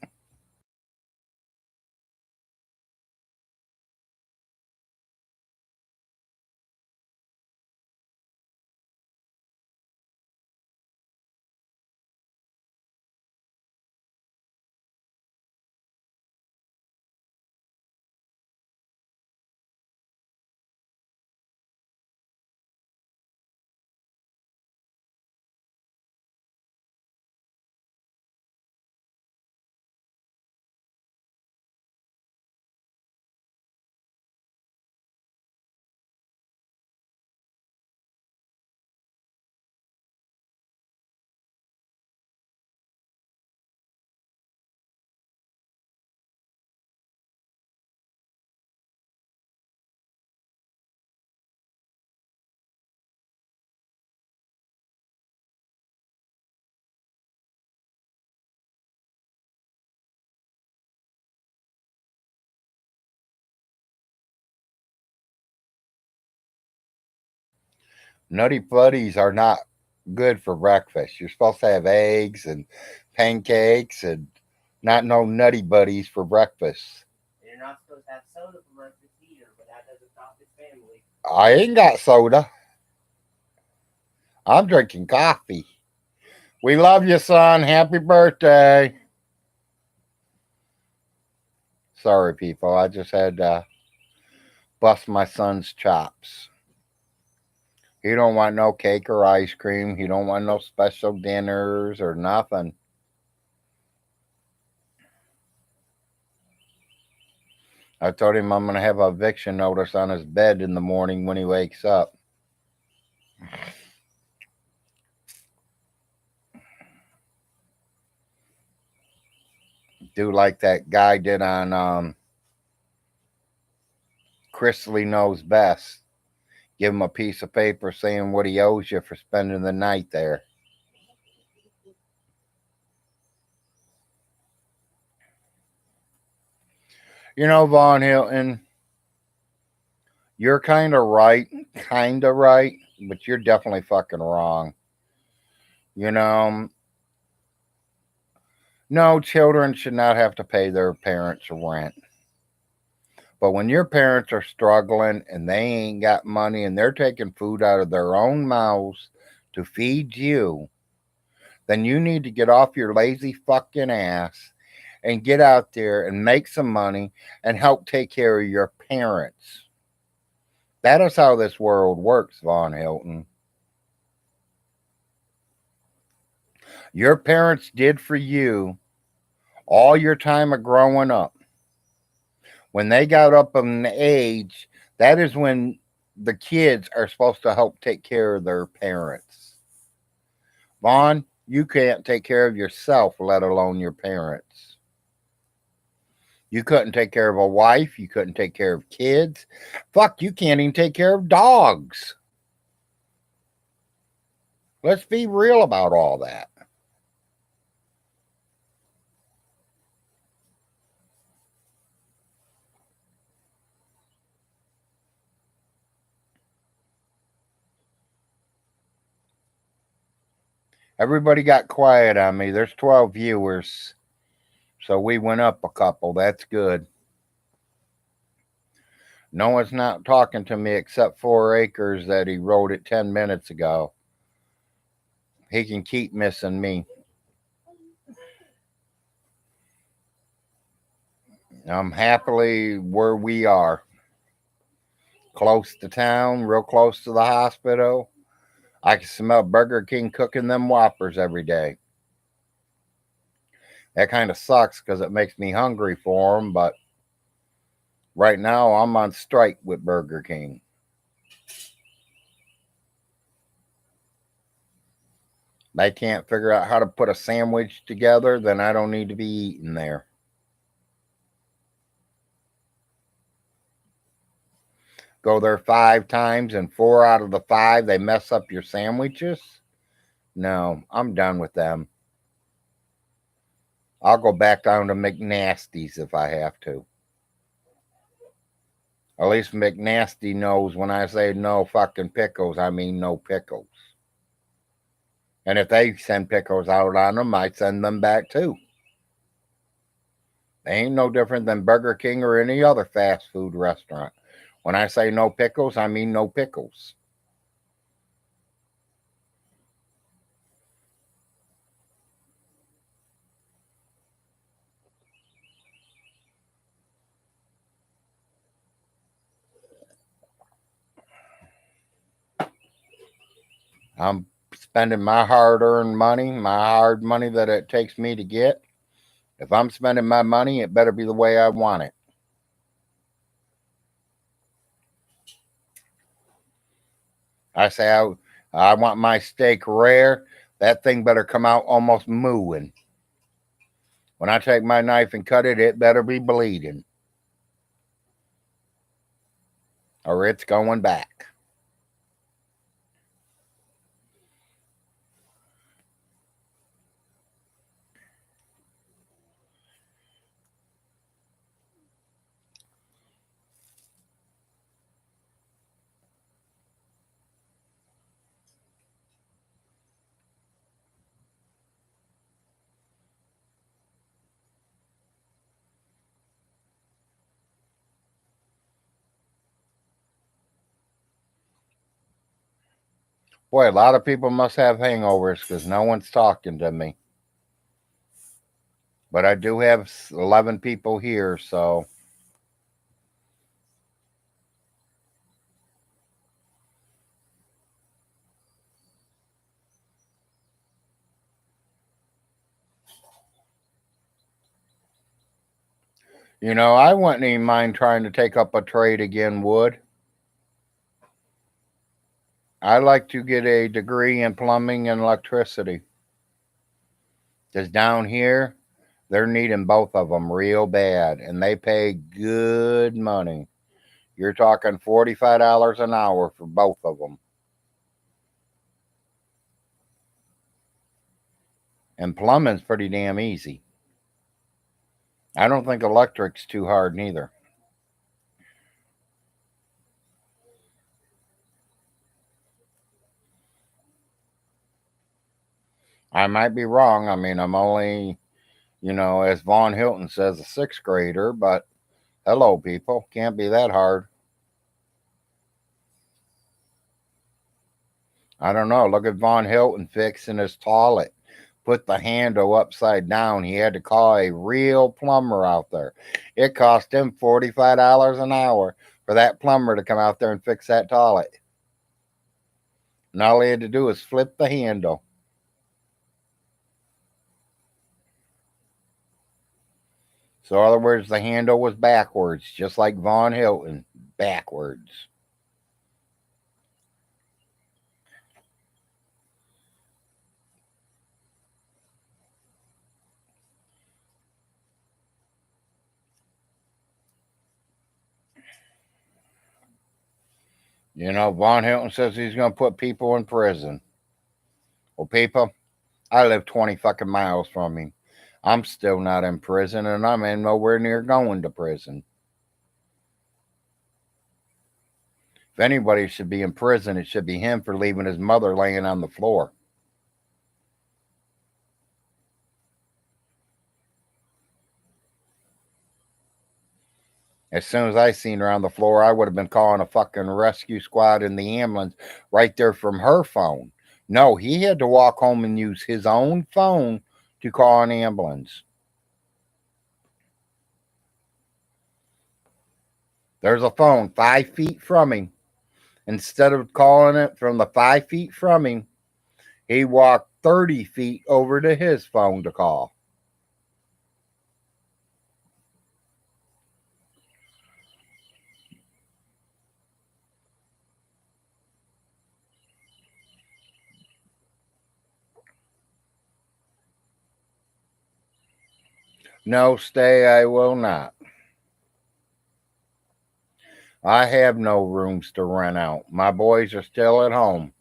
Nutty Buddies are not good for breakfast. You're supposed to have eggs and pancakes and not no Nutty Buddies for breakfast. And you're not supposed to have soda for breakfast either, but that doesn't stop his family. I ain't got soda. I'm drinking coffee. We love you, son. Happy birthday. Sorry, people. I just had to bust my son's chops. He don't want no cake or ice cream. He don't want no special dinners or nothing. I told him I'm going to have a eviction notice on his bed in the morning when he wakes up. Do like that guy did on Chris Lee Knows Best. Give him a piece of paper saying what he owes you for spending the night there. You know, Von Hilton, you're kind of right, but you're definitely fucking wrong. You know, no, children should not have to pay their parents rent. But when your parents are struggling and they ain't got money and they're taking food out of their own mouths to feed you, then you need to get off your lazy fucking ass and get out there and make some money and help take care of your parents. That is how this world works, Von Hilton. Your parents did for you all your time of growing up. When they got up in age, that is when the kids are supposed to help take care of their parents. Vaughn, you can't take care of yourself, let alone your parents. You couldn't take care of a wife. You couldn't take care of kids. Fuck, you can't even take care of dogs. Let's be real about all that. Everybody got quiet on me. There's 12 viewers. So we went up a couple. That's good. No one's not talking to me except 4 acres that he wrote it 10 minutes ago. He can keep missing me. I'm happily where we are. Close to town, real close to the hospital. I can smell Burger King cooking them Whoppers every day. That kind of sucks because it makes me hungry for them, but right now I'm on strike with Burger King. They can't figure out how to put a sandwich together, then I don't need to be eating there. Go there 5 times and 4 out of the 5 they mess up your sandwiches? No, I'm done with them. I'll go back down to McNasty's if I have to. At least McNasty knows when I say no fucking pickles, I mean no pickles. And if they send pickles out on them, I send them back too. They ain't no different than Burger King or any other fast food restaurant. When I say no pickles, I mean no pickles. I'm spending my hard-earned money, my hard money that it takes me to get. If I'm spending my money, it better be the way I want it. I say I want my steak rare. That thing better come out almost mooing. When I take my knife and cut it, it better be bleeding. Or it's going back. Boy, a lot of people must have hangovers because no one's talking to me. But I do have 11 people here, so. You know, I wouldn't even mind trying to take up a trade again, Wood. I like to get a degree in plumbing and electricity. Because down here, they're needing both of them real bad, and they pay good money. You're talking $45 an hour for both of them. And plumbing's pretty damn easy. I don't think electric's too hard neither. I might be wrong. I mean, I'm only, as Vaughn Hilton says, a sixth grader, but hello, people. Can't be that hard. I don't know. Look at Vaughn Hilton fixing his toilet. Put the handle upside down. He had to call a real plumber out there. It cost him $45 an hour for that plumber to come out there and fix that toilet. And all he had to do was flip the handle. So, in other words, the handle was backwards, just like Vaughn Hilton, backwards. Vaughn Hilton says he's going to put people in prison. Well, people, I live 20 fucking miles from him. I'm still not in prison, and I'm in nowhere near going to prison. If anybody should be in prison, it should be him for leaving his mother laying on the floor. As soon as I seen her on the floor, I would have been calling a fucking rescue squad and the ambulance right there from her phone. No, he had to walk home and use his own phone to call an ambulance. There's a phone 5 feet from him. Instead of calling it from the 5 feet from him, he walked 30 feet over to his phone to call. No, stay, I will not. I have no rooms to rent out. My boys are still at home.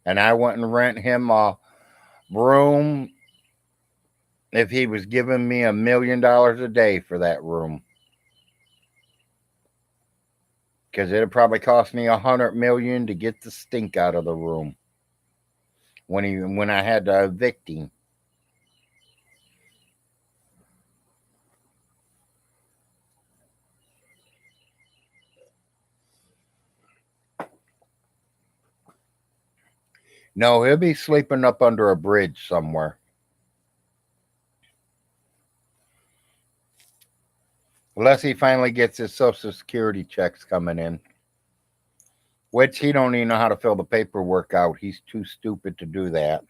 And I wouldn't rent him a room if he was giving me $1 million a day for that room. Because it'd probably cost me $100 million to get the stink out of the room when I had to evict him. No, he'll be sleeping up under a bridge somewhere. Unless he finally gets his Social Security checks coming in. Which he don't even know how to fill the paperwork out. He's too stupid to do that.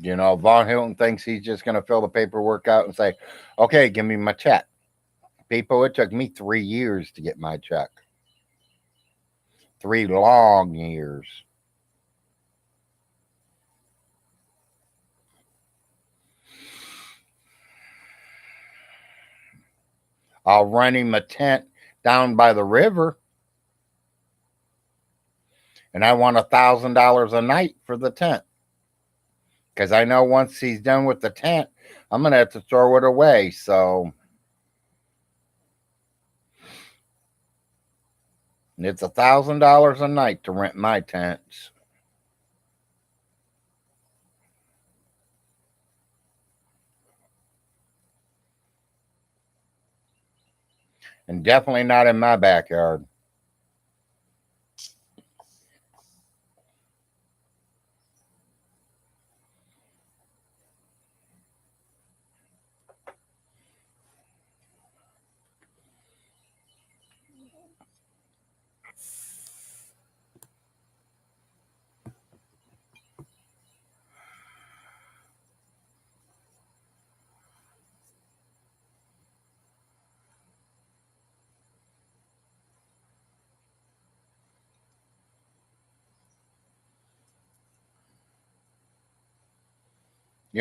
Vaughn Hilton thinks he's just going to fill the paperwork out and say, okay, give me my check. People, it took me 3 years to get my check. 3 long years. I'll rent him a tent down by the river. And I want $1,000 a night for the tent. Because I know once he's done with the tent, I'm going to have to throw it away. So it's $1,000 a night to rent my tents. and definitely not in my backyard.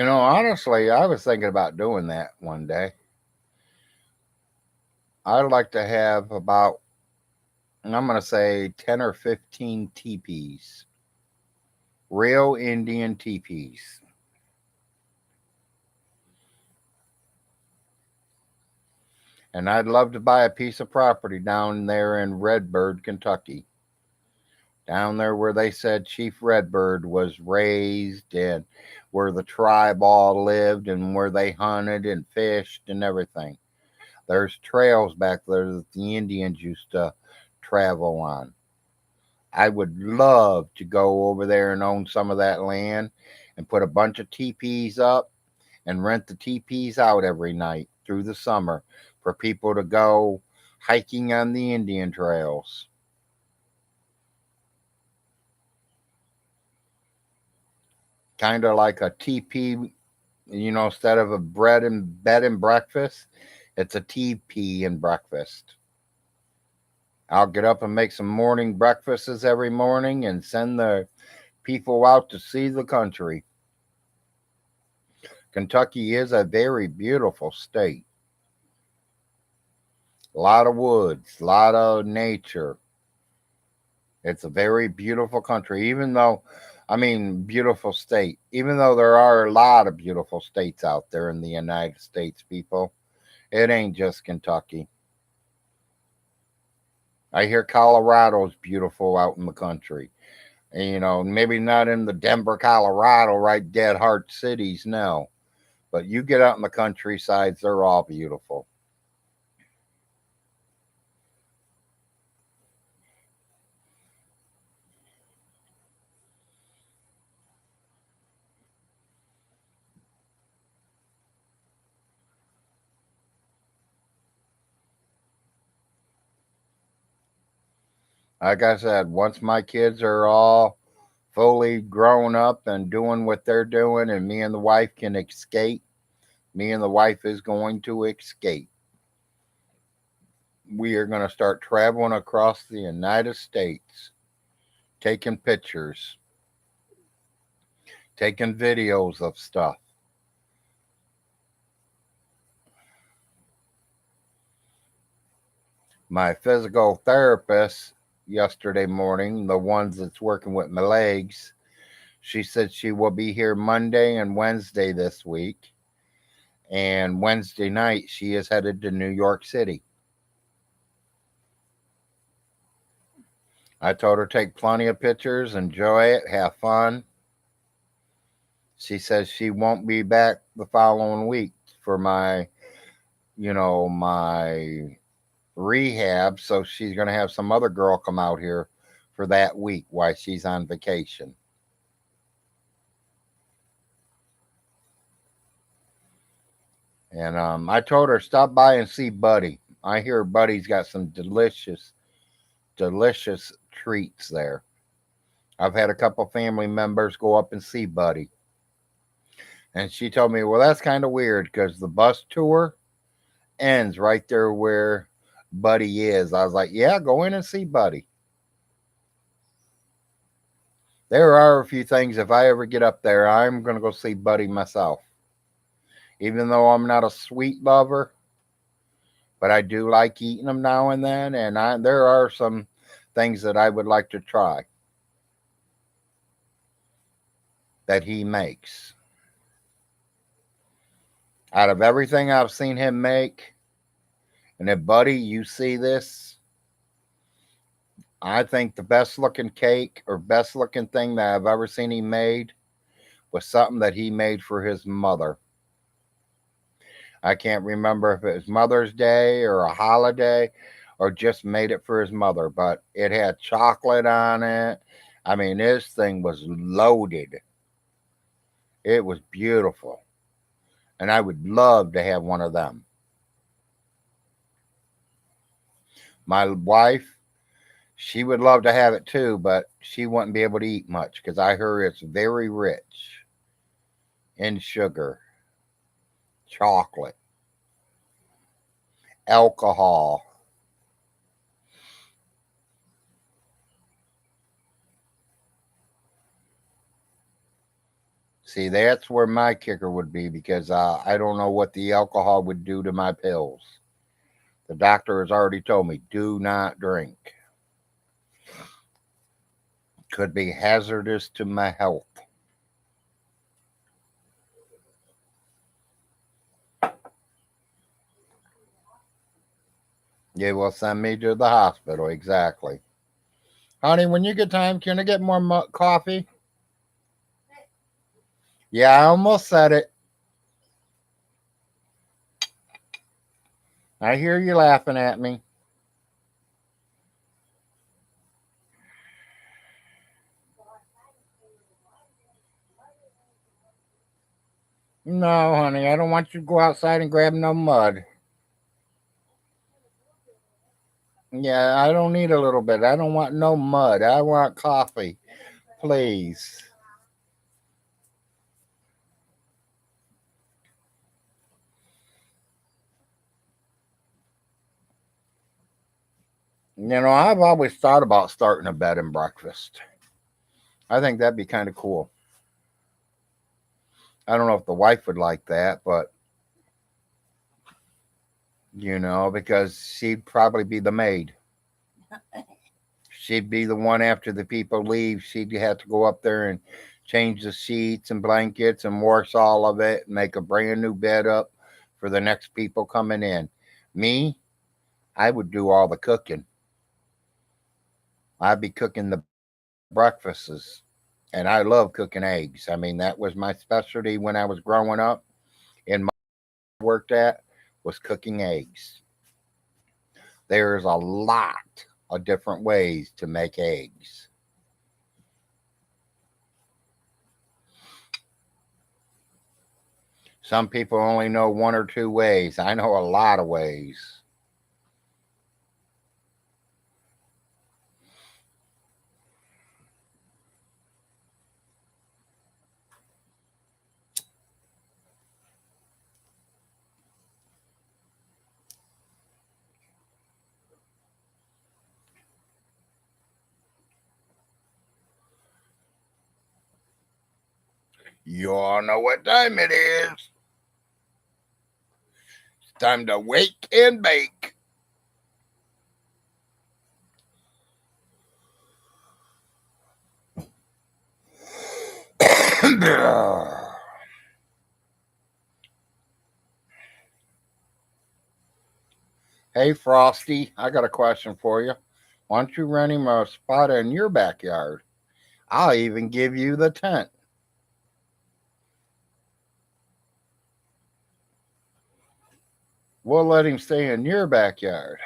Honestly, I was thinking about doing that one day. I'd like to have about, I'm going to say 10 or 15 teepees, real Indian teepees. And I'd love to buy a piece of property down there in Redbird, Kentucky. Down there where they said Chief Redbird was raised and where the tribe all lived and where they hunted and fished and everything. There's trails back there that the Indians used to travel on. I would love to go over there and own some of that land and put a bunch of teepees up and rent the teepees out every night through the summer for people to go hiking on the Indian trails. Kind of like a teepee, instead of a bread and bed and breakfast, it's a teepee and breakfast. I'll get up and make some morning breakfasts every morning and send the people out to see the country. Kentucky is a very beautiful state. A lot of woods, a lot of nature. It's a very beautiful country, beautiful state. Even though there are a lot of beautiful states out there in the United States, people, it ain't just Kentucky. I hear Colorado's beautiful out in the country. And, maybe not in the Denver, Colorado, right, dead heart cities, no. But you get out in the countrysides, they're all beautiful. Like I said, once my kids are all fully grown up and doing what they're doing, and me and the wife can escape, me and the wife is going to escape. We are going to start traveling across the United States, taking pictures, taking videos of stuff. My physical therapist yesterday morning, the ones that's working with my legs, she said she will be here Monday and Wednesday this week. And Wednesday night, she is headed to New York City. I told her take plenty of pictures, enjoy it, have fun. She says she won't be back the following week for my rehab. So she's going to have some other girl come out here for that week while she's on vacation. And I told her stop by and see Buddy. I hear Buddy's got some delicious, delicious treats there. I've had a couple family members go up and see Buddy. And she told me, well, that's kind of weird because the bus tour ends right there where Buddy is. I was like, yeah, go in and see Buddy. There are a few things, if I ever get up there, I'm going to go see Buddy myself. Even though I'm not a sweet lover, but I do like eating them now and then. And there are some things that I would like to try that he makes. Out of everything I've seen him make, and if Buddy, you see this, I think the best looking cake or best looking thing that I've ever seen he made was something that he made for his mother. I can't remember if it was Mother's Day or a holiday or just made it for his mother, but it had chocolate on it. I mean, this thing was loaded. It was beautiful. And I would love to have one of them. My wife, she would love to have it too, but she wouldn't be able to eat much because I heard it's very rich in sugar, chocolate, alcohol. See, that's where my kicker would be because I don't know what the alcohol would do to my pills. The doctor has already told me do not drink. Could be hazardous to my health. They will send me to the hospital, exactly. Honey, when you get time, can I get more coffee? Yeah, I almost said it. I hear you laughing at me. No, honey, I don't want you to go outside and grab no mud. Yeah, I don't need a little bit. I don't want no mud. I want coffee, please. I've always thought about starting a bed and breakfast. I think that'd be kind of cool. I don't know if the wife would like that, but because she'd probably be the maid. She'd be the one after the people leave. She'd have to go up there and change the sheets and blankets and wash all of it and make a brand new bed up for the next people coming in. Me, I would do all the cooking. I'd be cooking the breakfasts. And I love cooking eggs. I mean, that was my specialty when I was growing up and my worked at was cooking eggs. There's a lot of different ways to make eggs. Some people only know one or two ways. I know a lot of ways. You all know what time it is. It's time to wake and bake. Hey, Frosty, I got a question for you. Why don't you rent him a spot in your backyard? I'll even give you the tent. We'll let him stay in your backyard.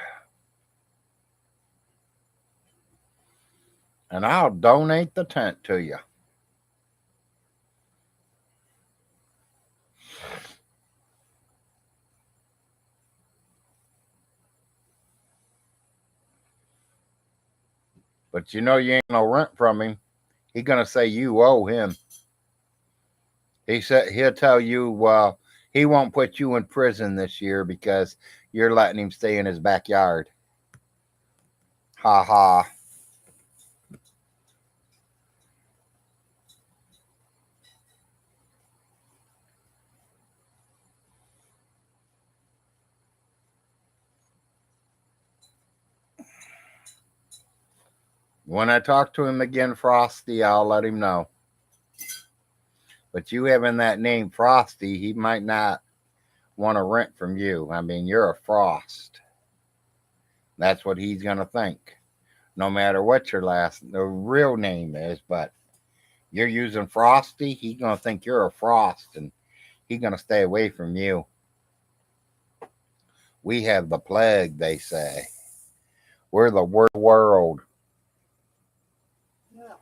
And I'll donate the tent to you. But you ain't no rent from him. He gonna say you owe him. He said he'll tell you he won't put you in prison this year because you're letting him stay in his backyard. Ha ha. When I talk to him again, Frosty, I'll let him know. But you having that name Frosty, he might not want to rent from you. I mean, you're a Frost. That's what he's gonna think. No matter what the real name is, but you're using Frosty, he's gonna think you're a Frost and he's gonna stay away from you. We have the plague, they say. We're the worst world. No.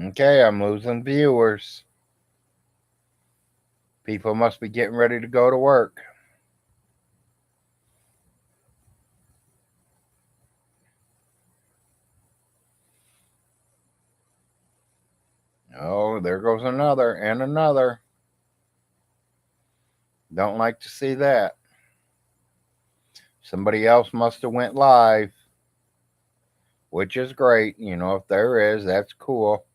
Okay, I'm losing viewers. People must be getting ready to go to work. Oh, there goes another and another. Don't like to see that. Somebody else must have went live, which is great. You know, if there is, that's cool.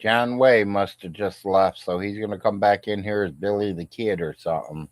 John Way must have just left, so he's going to come back in here as Billy the Kid or something.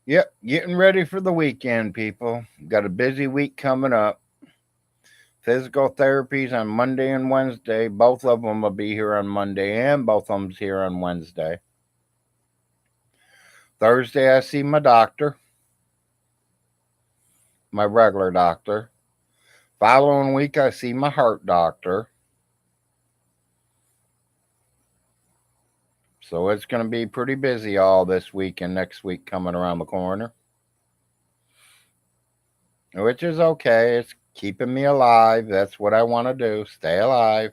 Yep, getting ready for the weekend, people. Got a busy week coming up. Physical therapies on Monday and Wednesday. Both of them will be here on Monday, and both of them's here on Wednesday. Thursday, I see my doctor, my regular doctor. Following week, I see my heart doctor. So it's going to be pretty busy all this week and next week coming around the corner. Which is okay. It's keeping me alive. That's what I want to do. Stay alive.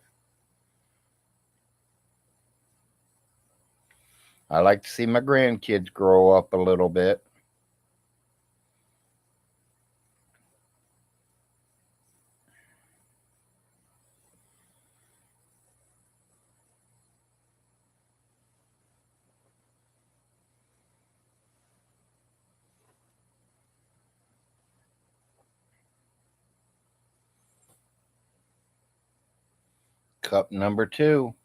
I like to see my grandkids grow up a little bit. Cup number 2.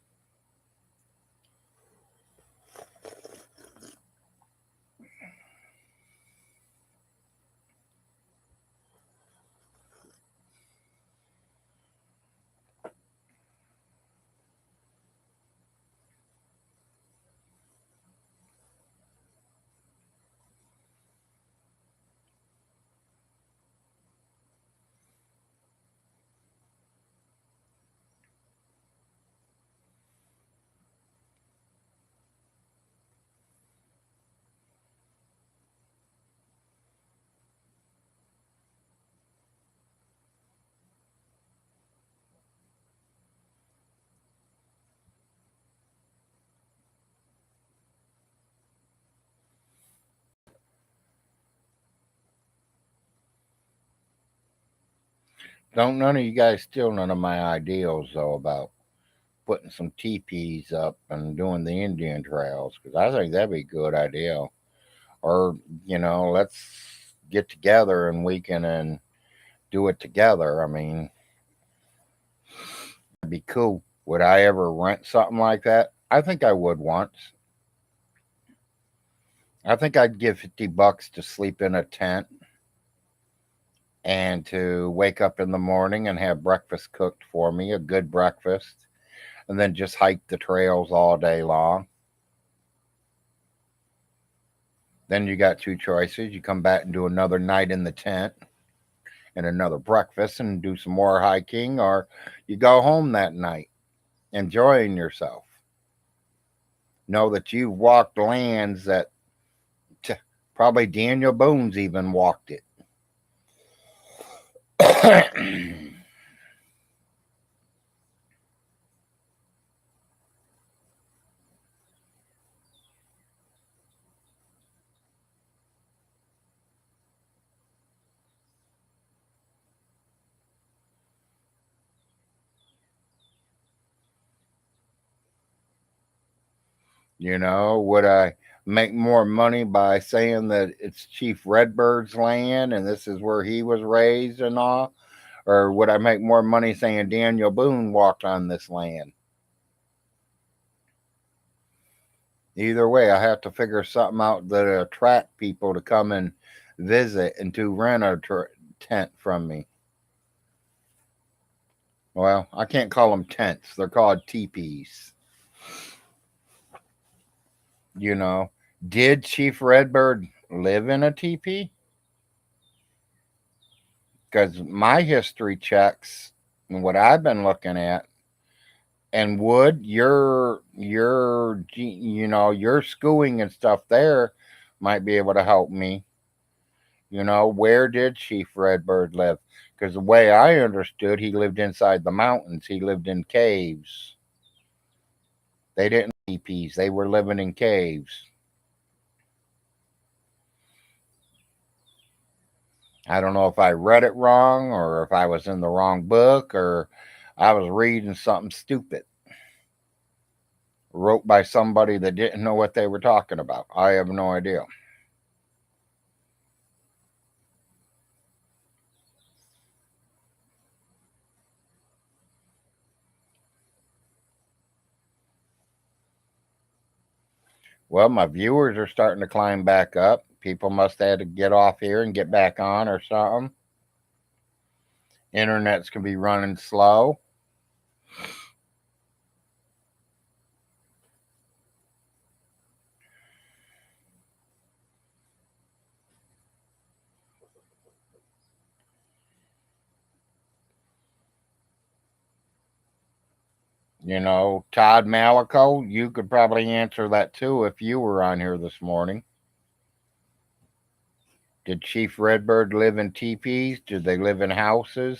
Don't none of you guys steal none of my ideals, though, about putting some teepees up and doing the Indian trails, because I think that'd be a good idea. Or, let's get together and we can and do it together. I mean, that'd be cool. Would I ever rent something like that? I think I would once. I think I'd give $50 to sleep in a tent and to wake up in the morning and have breakfast cooked for me, a good breakfast, and then just hike the trails all day long. Then you got two choices. You come back and do another night in the tent and another breakfast and do some more hiking, or you go home that night enjoying yourself. Know that you've walked lands that probably Daniel Boone's even walked it. Would I make more money by saying that it's Chief Redbird's land and this is where he was raised and all? Or would I make more money saying Daniel Boone walked on this land? Either way, I have to figure something out that attract people to come and visit and to rent a tent from me. Well, I can't call them tents. They're called teepees. Did Chief Redbird live in a teepee? Because my history checks and what I've been looking at, and Wood, your schooling and stuff there might be able to help me. Where did Chief Redbird live? Because the way I understood, he lived inside the mountains. He lived in caves. They didn't live in teepees. They were living in caves. I don't know if I read it wrong or if I was in the wrong book or I was reading something stupid. Wrote by somebody that didn't know what they were talking about. I have no idea. Well, my viewers are starting to climb back up. People must have to get off here and get back on or something. Internet's gonna be running slow. Todd Malico, you could probably answer that too if you were on here this morning. Did Chief Redbird live in teepees? Did they live in houses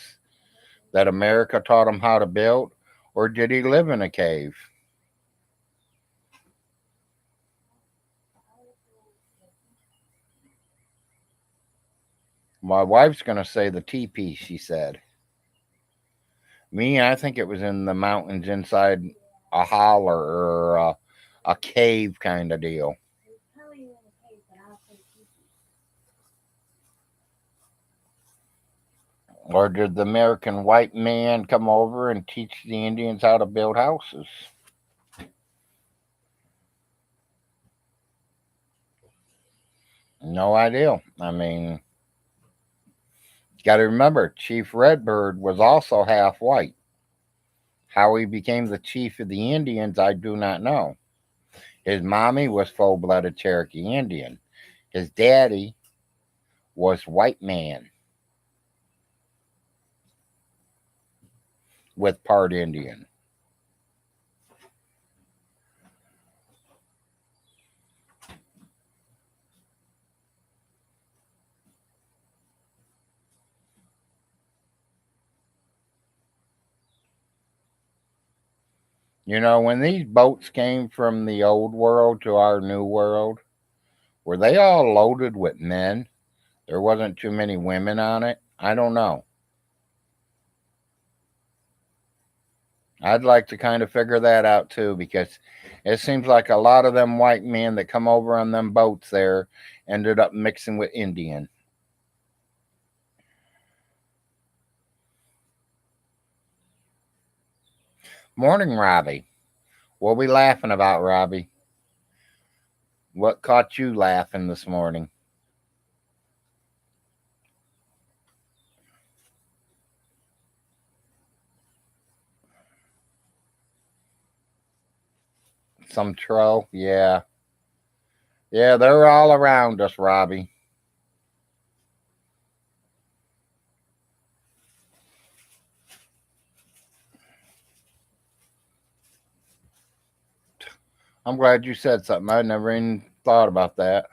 that America taught him how to build? Or did he live in a cave? My wife's going to say the teepee, she said. Me, I think it was in the mountains inside a holler or a cave kind of deal. Or did the American white man come over and teach the Indians how to build houses? No idea. I mean, you got to remember, Chief Redbird was also half white. How he became the chief of the Indians, I do not know. His mommy was full-blooded Cherokee Indian. His daddy was white man with part Indian. When these boats came from the old world to our new world, were they all loaded with men? There wasn't too many women on it? I don't know. I'd like to kind of figure that out too, because it seems like a lot of them white men that come over on them boats there ended up mixing with Indian. Morning, Robbie. What are we laughing about, Robbie? What caught you laughing this morning? Some troll? Yeah. Yeah, they're all around us, Robbie. I'm glad you said something. I never even thought about that.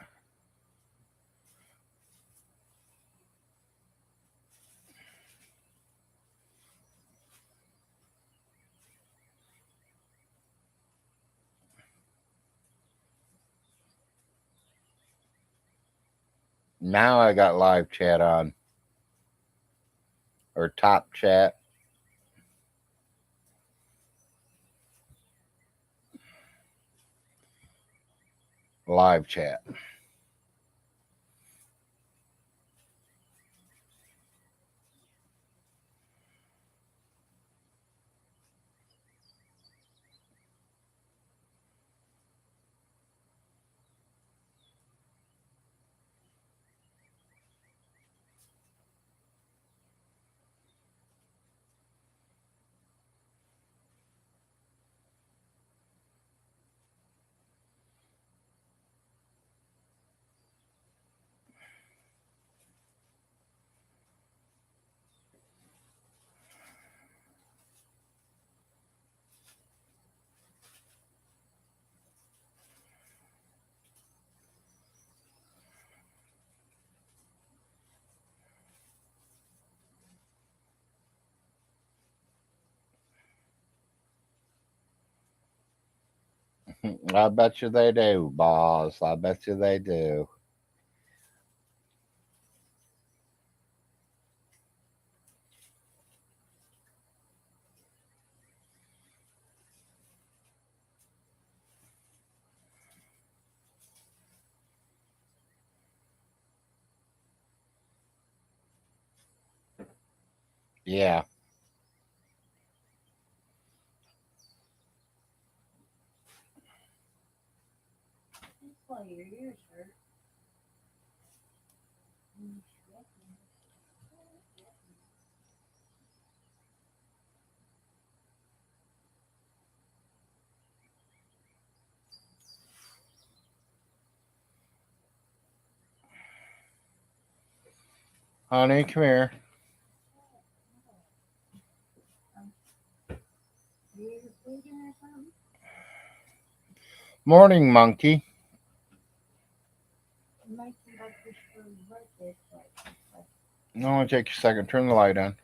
Now I got live chat on or top chat. Live chat. I bet you they do, boss. I bet you they do. Yeah. That's why your ears hurt. Mm, stretching. Honey, come here. Um, your ears bleeding or something? Morning, monkey. It might be like this for his birthday. Like, No, want to take a second. Turn the light on.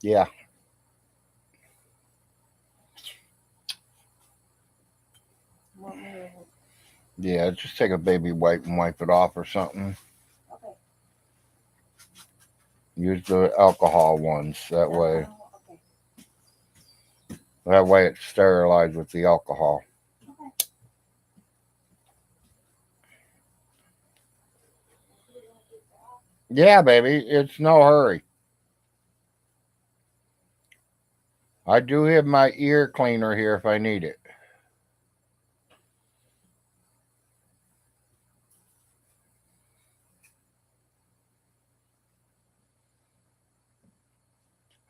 Yeah. what mirror? Yeah, just take a baby wipe and wipe it off or something. Okay. Use the alcohol ones. That way. Okay. That way it's sterilized with the alcohol. Okay. Yeah, baby. It's no hurry. I do have my ear cleaner here if I need it.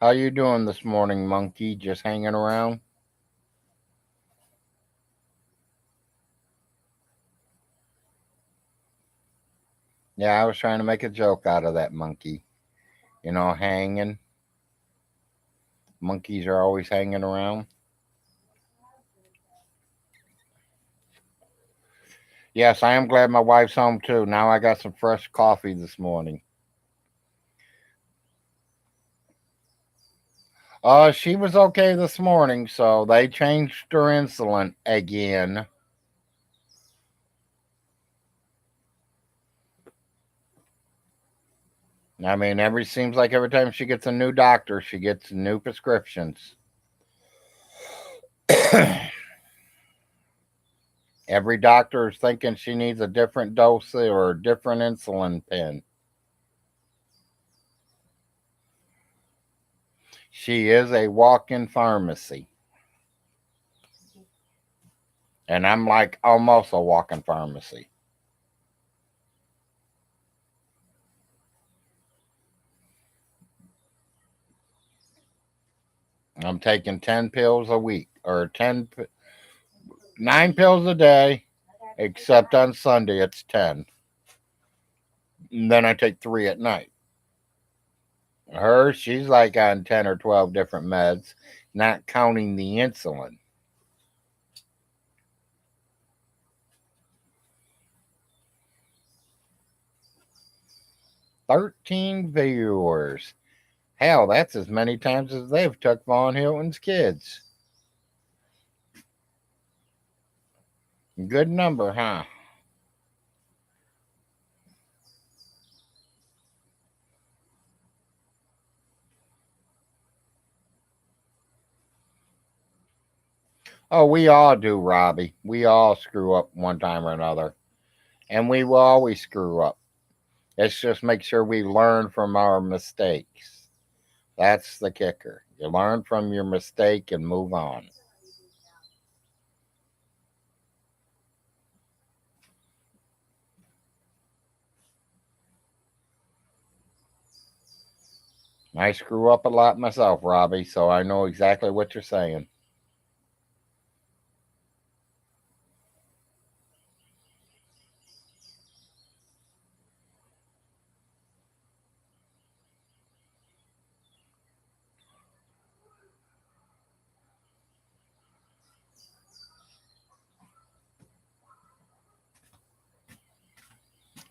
How you doing this morning, monkey? Just hanging around? Yeah, I was trying to make a joke out of that monkey. You know, hanging. Monkeys are always hanging around. Yes, I am glad my wife's home too. Now I got some fresh coffee this morning. She was okay this morning, so they changed her insulin again. I mean, every seems like every time she gets a new doctor, she gets new prescriptions. Every doctor is thinking she needs a different dose or a different insulin pen. She is a walk-in pharmacy. And I'm like almost a walk-in pharmacy. I'm taking 10 pills a week or 9 pills a day, except on Sunday it's 10. And then I take 3 at night. She's like on 10 or 12 different meds, not counting the insulin. "13 viewers. Hell, that's as many times as they've took Vaughn Hilton's kids. Good number, huh?" Oh, we all do, Robbie. We all screw up one time or another. And we will always screw up. Let's just make sure we learn from our mistakes. That's the kicker. You learn from your mistake and move on. I screw up a lot myself, Robbie, so I know exactly what you're saying.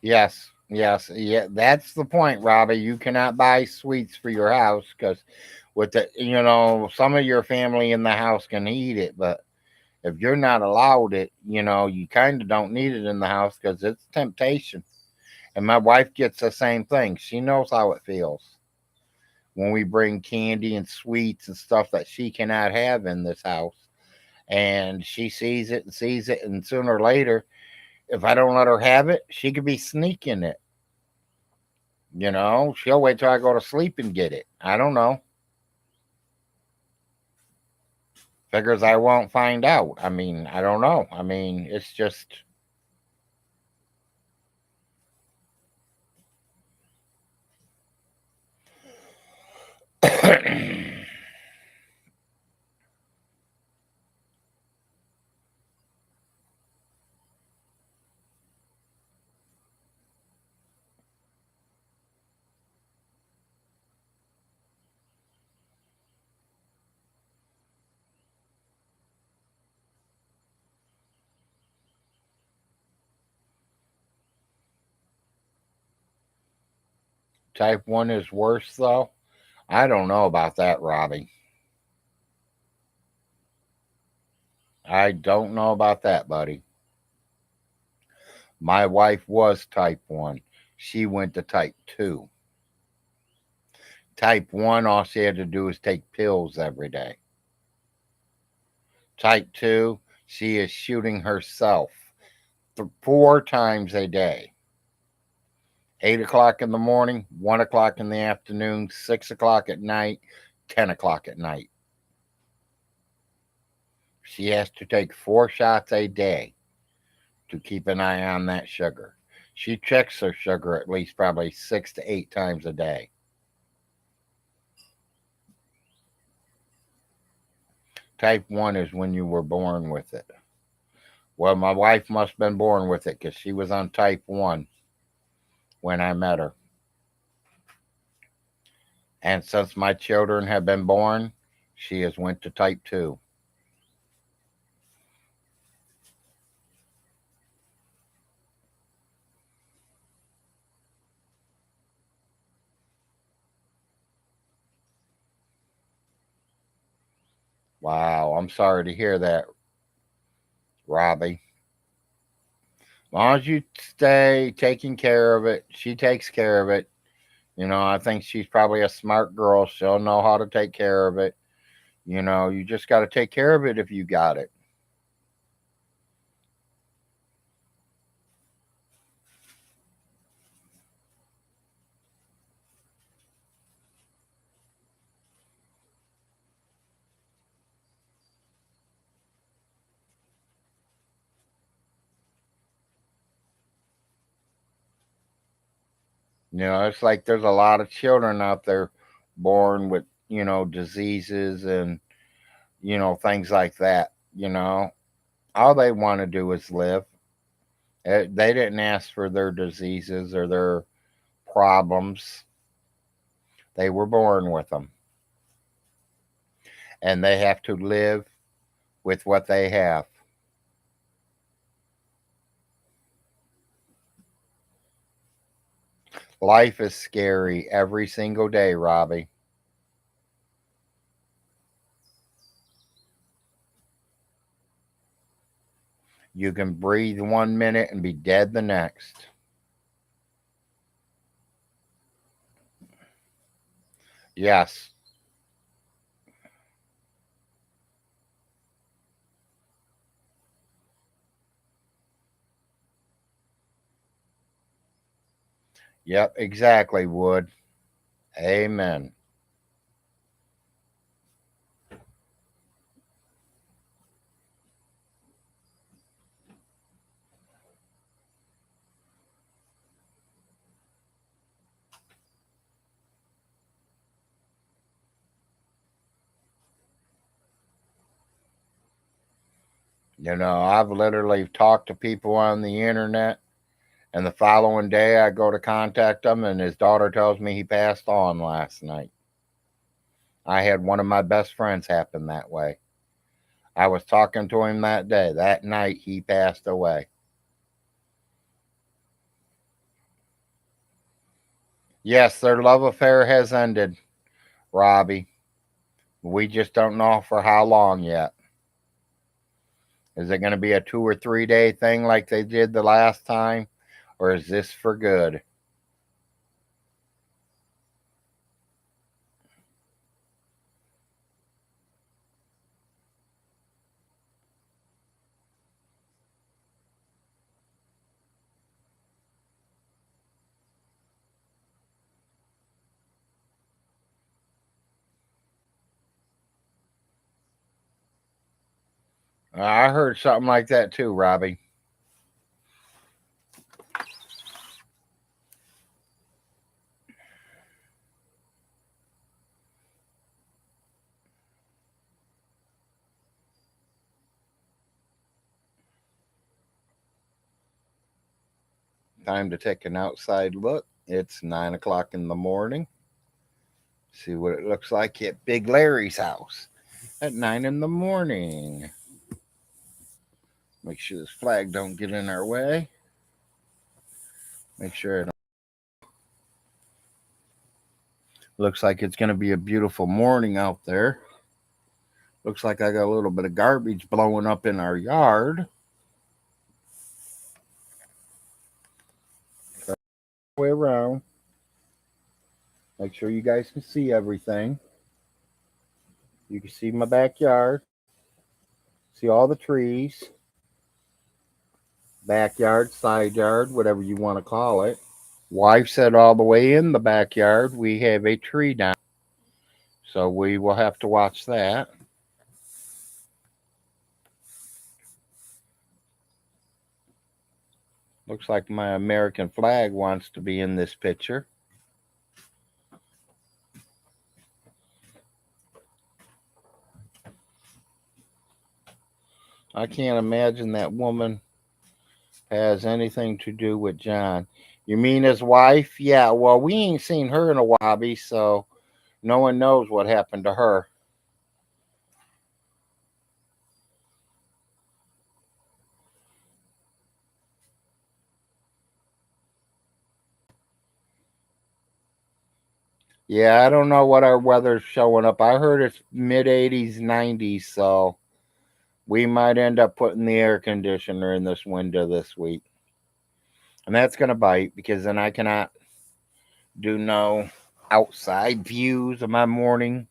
Yes, yes, yeah. That's the point, Robbie. You cannot buy sweets for your house because, with the, some of your family in the house can eat it, but if you're not allowed it, you kind of don't need it in the house because it's temptation. And my wife gets the same thing. She knows how it feels when we bring candy and sweets and stuff that she cannot have in this house. And she sees it and sees it, and sooner or later, if I don't let her have it, she could be sneaking it. She'll wait till I go to sleep and get it. I don't know. Figures I won't find out. I mean, I don't know. I mean, it's just. Type 1 is worse, though. I don't know about that, Robbie. I don't know about that, buddy. My wife was type 1. She went to type 2. Type 1, all she had to do was take pills every day. Type 2, she is shooting herself 4 times a day. 8 o'clock in the morning, 1 o'clock in the afternoon, 6 o'clock at night, 10 o'clock at night. She has to take 4 shots a day to keep an eye on that sugar. She checks her sugar at least probably 6 to 8 times a day. Type 1 is when you were born with it. Well, my wife must have been born with it because she was on type 1 when I met her. And since my children have been born, she has went to type 2. Wow, I'm sorry to hear that, Robbie. As long as you stay taking care of it, she takes care of it. I think she's probably a smart girl. She'll know how to take care of it. You just got to take care of it if you got it. It's like there's a lot of children out there born with, diseases and, things like that. All they want to do is live. They didn't ask for their diseases or their problems. They were born with them. And they have to live with what they have. Life is scary every single day, Robbie. You can breathe 1 minute and be dead the next. Yes. Yep, exactly, Wood. Amen. I've literally talked to people on the internet, and the following day I go to contact him, and his daughter tells me he passed on last night. I had one of my best friends happen that way. I was talking to him that day. That night, he passed away. Yes, their love affair has ended, Robbie. We just don't know for how long yet. Is it going to be a 2 or 3 day thing like they did the last time? Or is this for good? I heard something like that too, Robbie. Time to take an outside look. It's 9 o'clock in the morning. See what it looks like at Big Larry's house at 9 in the morning. Make sure this flag don't get in our way. Make sure it looks like it's going to be a beautiful morning out there. Looks like I got a little bit of garbage blowing up in our yard. Way around. Make sure you guys can see everything. You can see my backyard. See all the trees. Backyard, side yard, whatever you want to call it. Wife said all the way in the backyard we have a tree down. So we will have to watch that. Looks like my American flag wants to be in this picture. I can't imagine that woman has anything to do with John. You mean his wife? Yeah, well, we ain't seen her in a while, so no one knows what happened to her. Yeah, I don't know what our weather's showing up. I heard it's mid 80s, 90s, so we might end up putting the air conditioner in this window this week. And that's going to bite because then I cannot do no outside views of my morning.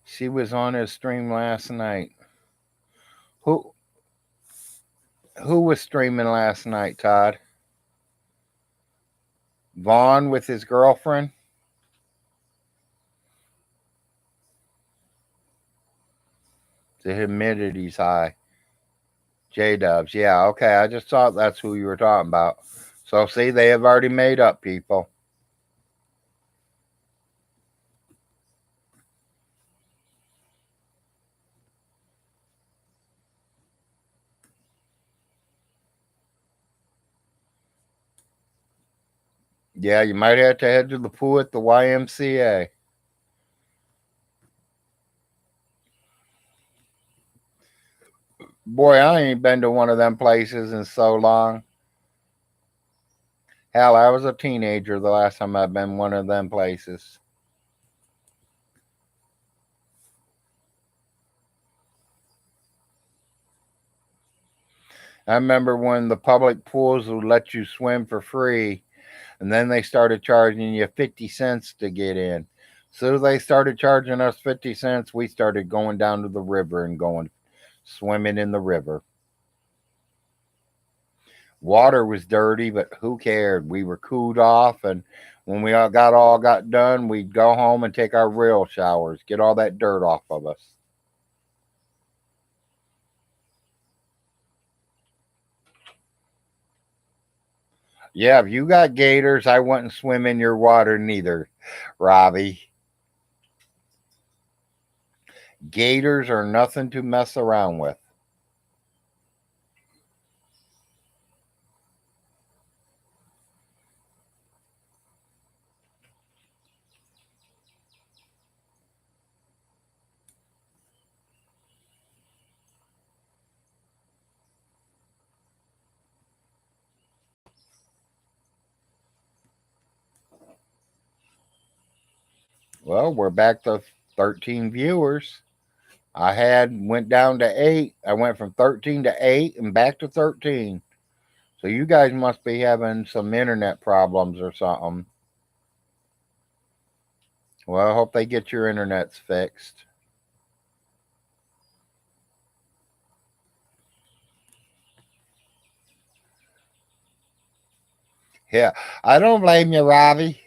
She was on his stream last night. Who was streaming last night, Todd? Vaughn with his girlfriend? The humidity's high. J-Dubs. Yeah, okay. I just thought that's who you were talking about. So, see, they have already made up, people. Yeah, you might have to head to the pool at the YMCA. Boy, I ain't been to one of them places in so long. Hell, I was a teenager the last time I've been one of them places. I remember when the public pools would let you swim for free, and then they started charging you 50 cents to get in. As soon as they started charging us 50 cents, we started going down to the river and going swimming in the river. Water was dirty, but who cared? We were cooled off, and when we all got done, we'd go home and take our real showers, get all that dirt off of us. Yeah, if you got gators, I wouldn't swim in your water neither, Robbie. Gators are nothing to mess around with. Well, we're back to 13 viewers. I went down to 8. I went from 13 to 8 and back to 13. So you guys must be having some internet problems or something. Well, I hope they get your internets fixed. Yeah, I don't blame you, Robbie.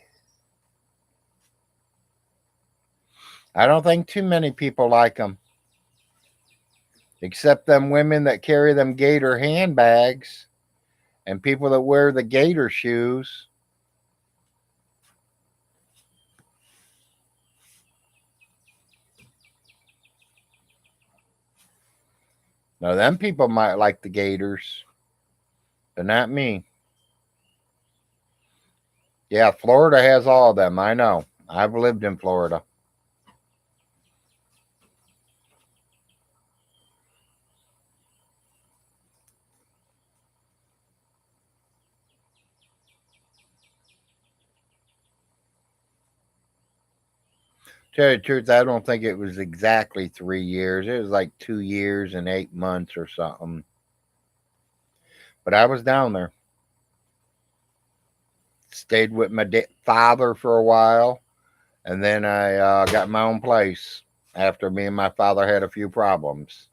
I don't think too many people like them, except them women that carry them gator handbags and people that wear the gator shoes. Now, them people might like the gators, but not me. Yeah, Florida has all of them. I know. I've lived in Florida. Tell you the truth, I don't think it was exactly 3 years. It was like 2 years and 8 months or something. But I was down there. Stayed with my father for a while, and then I got my own place after me and my father had a few problems.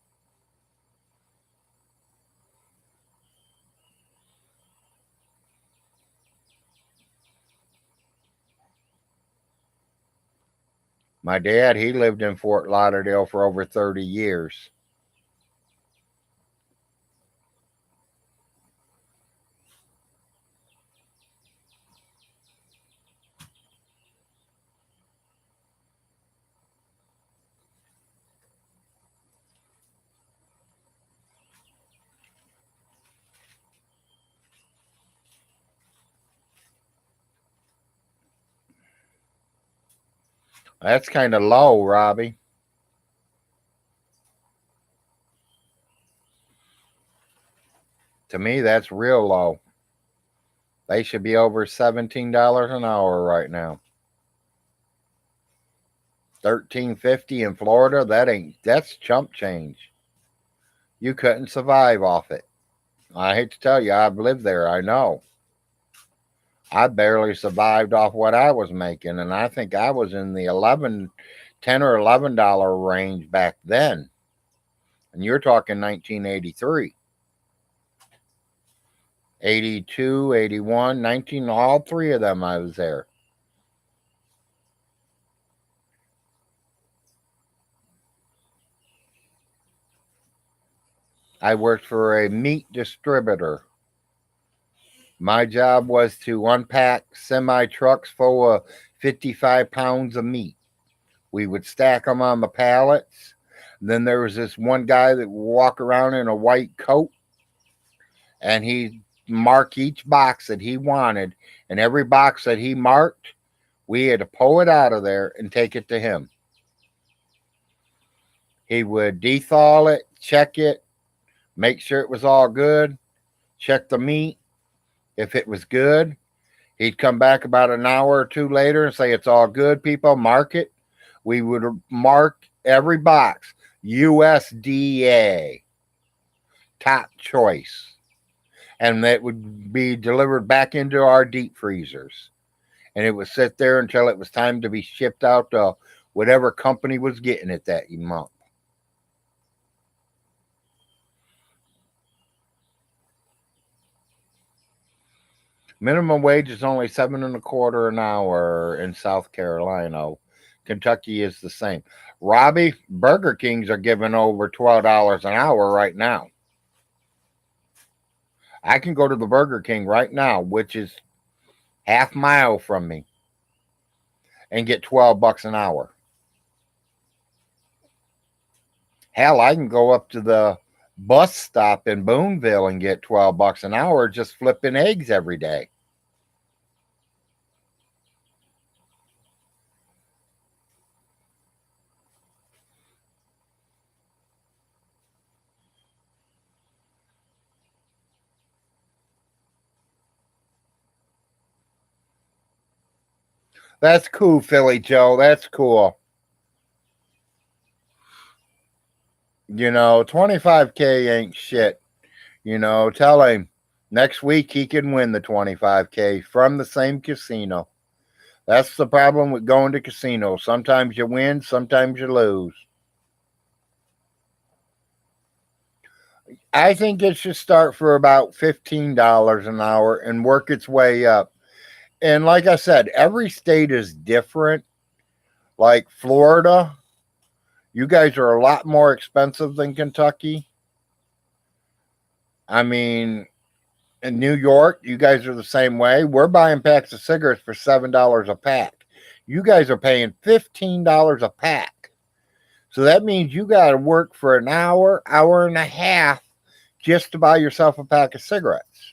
My dad, he lived in Fort Lauderdale for over 30 years. That's kind of low, Robbie. To me, that's real low. They should be over $17 an hour right now. 13.50 in Florida, that's chump change. You couldn't survive off it. I hate to tell you, I've lived there. I know. I barely survived off what I was making, and I think I was in the 10 or $11 range back then. And you're talking 1983. 82, 81, 19, all three of them I was there. I worked for a meat distributor. My job was to unpack semi trucks full of 55 pounds of meat. We would stack them on the pallets. Then there was this one guy that would walk around in a white coat, and he'd mark each box that he wanted. And every box that he marked, we had to pull it out of there and take it to him. He would dethaul it, check it, make sure it was all good, check the meat. If it was good, he'd come back about an hour or two later and say, "It's all good, people, mark it." We would mark every box USDA, top choice. And that would be delivered back into our deep freezers. And it would sit there until it was time to be shipped out to whatever company was getting it that month. Minimum wage is only $7.25 an hour in South Carolina. Kentucky is the same. Robbie, Burger Kings are giving over $12 an hour right now. I can go to the Burger King right now, which is half mile from me, and get $12 an hour. Hell, I can go up to the bus stop in Boonville and get $12 an hour just flipping eggs every day. That's cool, Philly Joe. That's cool. 25K ain't shit. Tell him next week he can win the 25K from the same casino. That's the problem with going to casinos. Sometimes you win, sometimes you lose. I think it should start for about $15 an hour and work its way up. And like I said, every state is different. Like Florida, you guys are a lot more expensive than Kentucky. I mean, in New York, you guys are the same way. We're buying packs of cigarettes for $7 a pack. You guys are paying $15 a pack. So that means you got to work for an hour, hour and a half just to buy yourself a pack of cigarettes.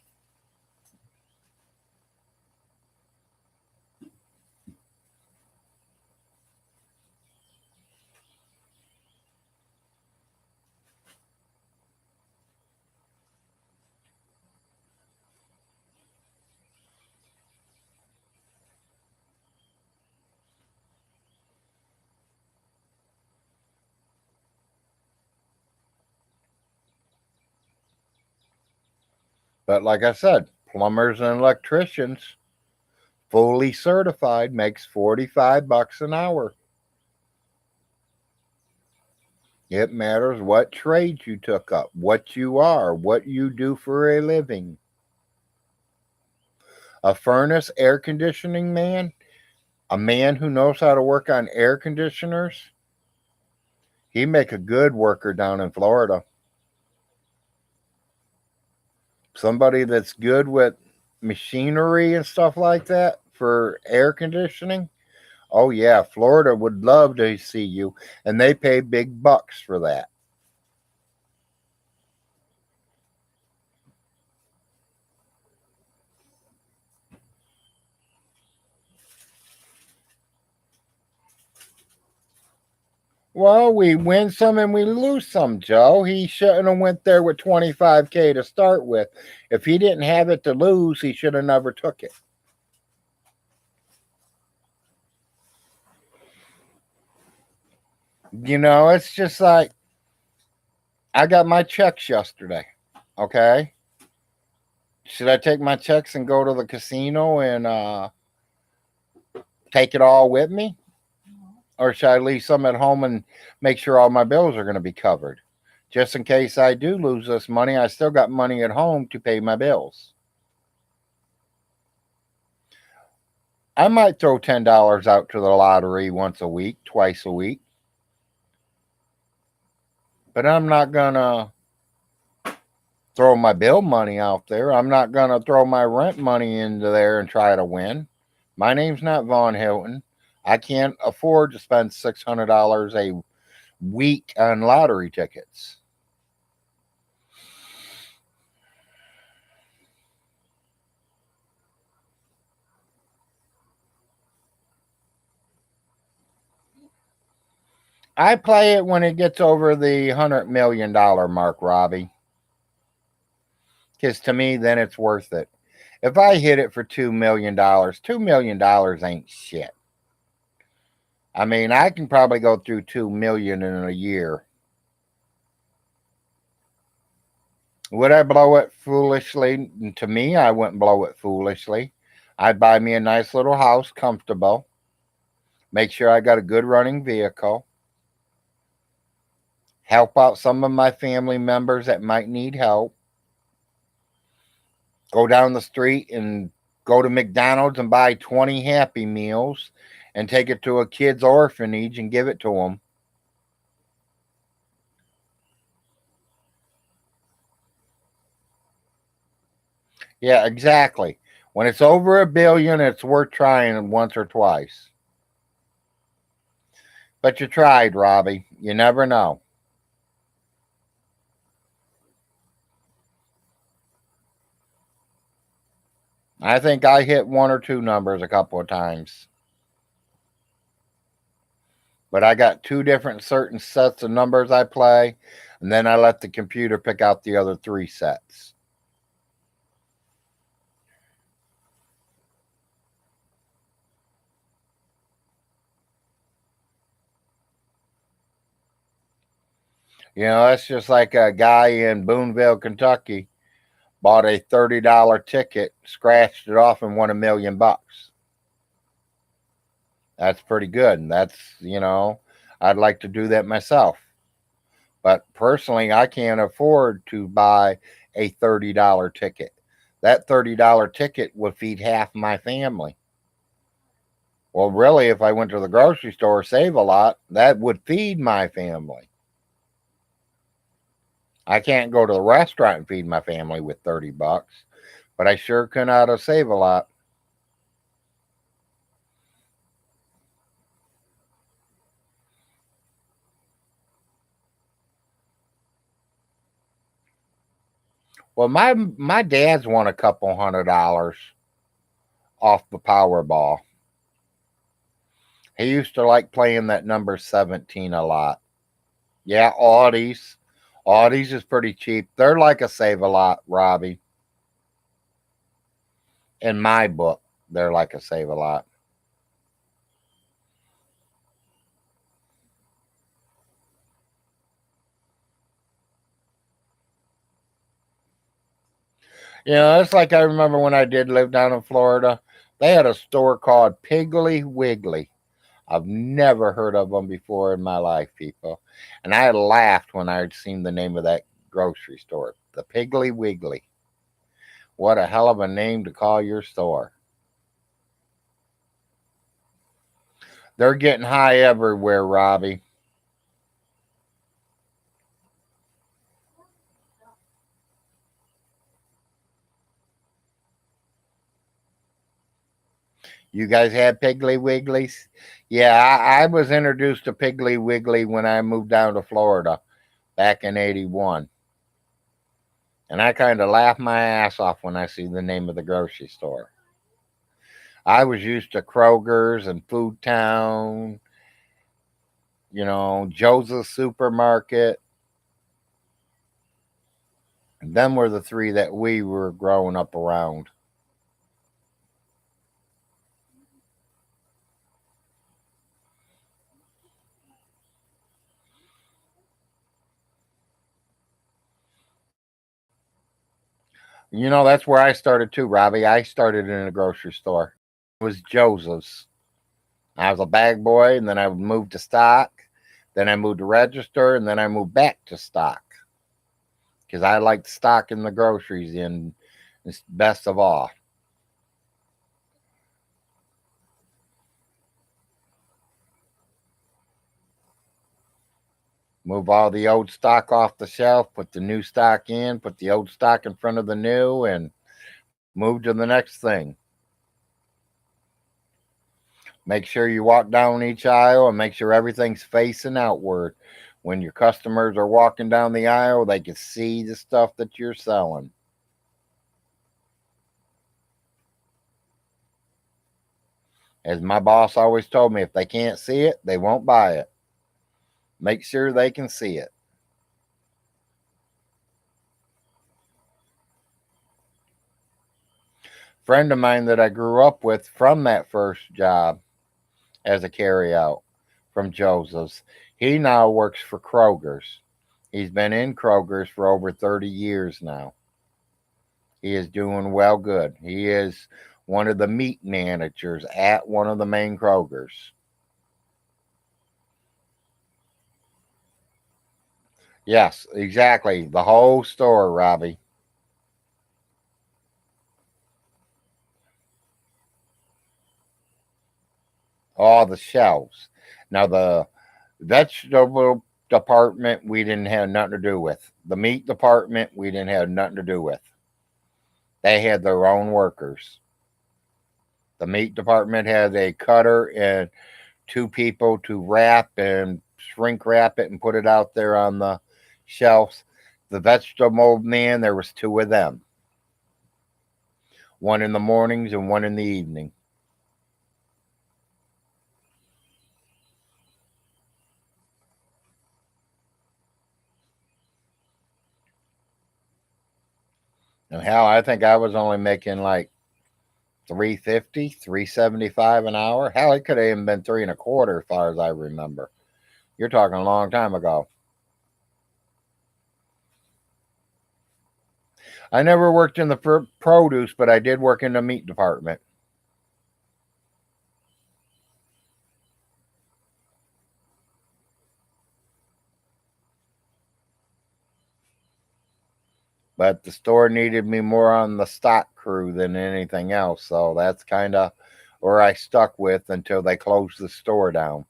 But like I said, plumbers and electricians, fully certified, makes $45 an hour. It matters what trade you took up, what you are, what you do for a living. A furnace air conditioning man, a man who knows how to work on air conditioners, he make a good worker down in Florida. Somebody that's good with machinery and stuff like that for air conditioning. Oh yeah, Florida would love to see you, and they pay big bucks for that. Well, we win some and we lose some, Joe. He shouldn't have went there with 25K to start with. If he didn't have it to lose, he should have never took it. It's just like I got my checks yesterday. Okay. Should I take my checks and go to the casino and take it all with me? Or should I leave some at home and make sure all my bills are going to be covered? Just in case I do lose this money, I still got money at home to pay my bills. I might throw $10 out to the lottery once a week, twice a week. But I'm not going to throw my bill money out there. I'm not going to throw my rent money into there and try to win. My name's not Von Hilton. I can't afford to spend $600 a week on lottery tickets. I play it when it gets over the $100 million mark, Robbie. Because to me, then it's worth it. If I hit it for $2 million, $2 million ain't shit. I mean, I can probably go through 2 million in a year. Would I blow it foolishly? To me, I wouldn't blow it foolishly. I'd buy me a nice little house, comfortable. Make sure I got a good running vehicle. Help out some of my family members that might need help. Go down the street and go to McDonald's and buy 20 Happy Meals and take it to a kid's orphanage and give it to them. Yeah, exactly. When it's over $1 billion, it's worth trying once or twice. But you tried, Robbie. You never know. I think I hit one or two numbers a couple of times. But I got two different certain sets of numbers I play, and then I let the computer pick out the other three sets. You know, that's just like a guy in Boonville, Kentucky, bought a $30 ticket, scratched it off, and won $1 million. That's pretty good. And that's, I'd like to do that myself. But personally, I can't afford to buy a $30 ticket. That $30 ticket would feed half my family. Well, really, if I went to the grocery store, save a lot, that would feed my family. I can't go to the restaurant and feed my family with $30, but I sure can how to save a lot. Well, my dad's won a couple $100 off the Powerball. He used to like playing that number 17 a lot. Yeah, Audis. Audis is pretty cheap. They're like a save a lot, Robbie. In my book, they're like a save a lot. It's like I remember when I did live down in Florida, they had a store called Piggly Wiggly. I've never heard of them before in my life, people. And I laughed when I had seen the name of that grocery store, the Piggly Wiggly. What a hell of a name to call your store. They're getting high everywhere, Robbie. You guys had Piggly Wigglies? Yeah, I was introduced to Piggly Wiggly when I moved down to Florida back in 81. And I kind of laugh my ass off when I see the name of the grocery store. I was used to Kroger's and Food Town, Joseph's Supermarket. And them were the three that we were growing up around. That's where I started too, Robbie. I started in a grocery store. It was Joseph's. I was a bag boy, and then I moved to stock. Then I moved to register, and then I moved back to stock because I liked stocking the groceries in. It's best of all. Move all the old stock off the shelf, put the new stock in, put the old stock in front of the new, and move to the next thing. Make sure you walk down each aisle and make sure everything's facing outward. When your customers are walking down the aisle, they can see the stuff that you're selling. As my boss always told me, if they can't see it, they won't buy it. Make sure they can see it. Friend of mine that I grew up with from that first job as a carryout from Joseph's, he now works for Kroger's. He's been in Kroger's for over 30 years now. He is doing well good. He is one of the meat managers at one of the main Kroger's. Yes, exactly. The whole store, Robbie. All the shelves. Now, the vegetable department, we didn't have nothing to do with. The meat department, we didn't have nothing to do with. They had their own workers. The meat department had a cutter and two people to wrap and shrink wrap it and put it out there on the shelves. The vegetable man, there was two of them. One in the mornings and one in the evening. And hell, I think I was only making like 350, 375 an hour. Hell, it could have even been 3.25 as far as I remember. You're talking a long time ago. I never worked in the produce, but I did work in the meat department. But the store needed me more on the stock crew than anything else. So that's kind of where I stuck with until they closed the store down.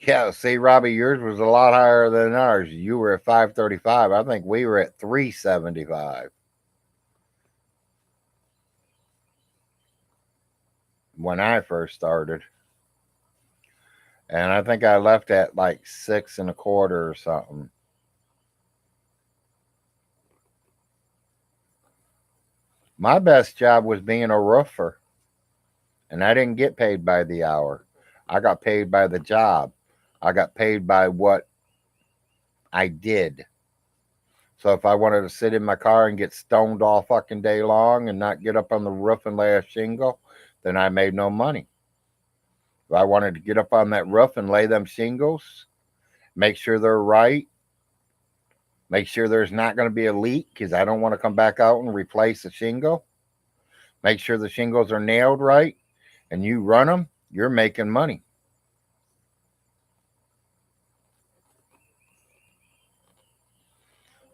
Yeah, see, Robbie, yours was a lot higher than ours. You were at 535. I think we were at 375 when I first started. And I think I left at like 6.25 or something. My best job was being a roofer, and I didn't get paid by the hour. I got paid by the job. I got paid by what I did. So if I wanted to sit in my car and get stoned all fucking day long and not get up on the roof and lay a shingle, then I made no money. If I wanted to get up on that roof and lay them shingles, make sure they're right, make sure there's not going to be a leak because I don't want to come back out and replace the shingle. Make sure the shingles are nailed right and you run them, you're making money.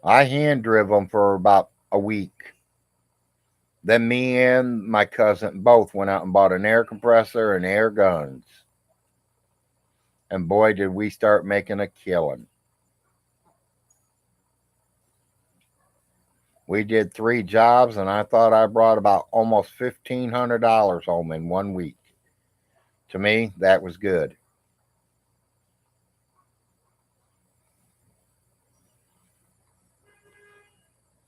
I hand drove them for about a week. Then me and my cousin both went out and bought an air compressor and air guns. And boy, did we start making a killing. We did 3 jobs, and I thought I brought about almost $1,500 home in 1 week. To me, that was good.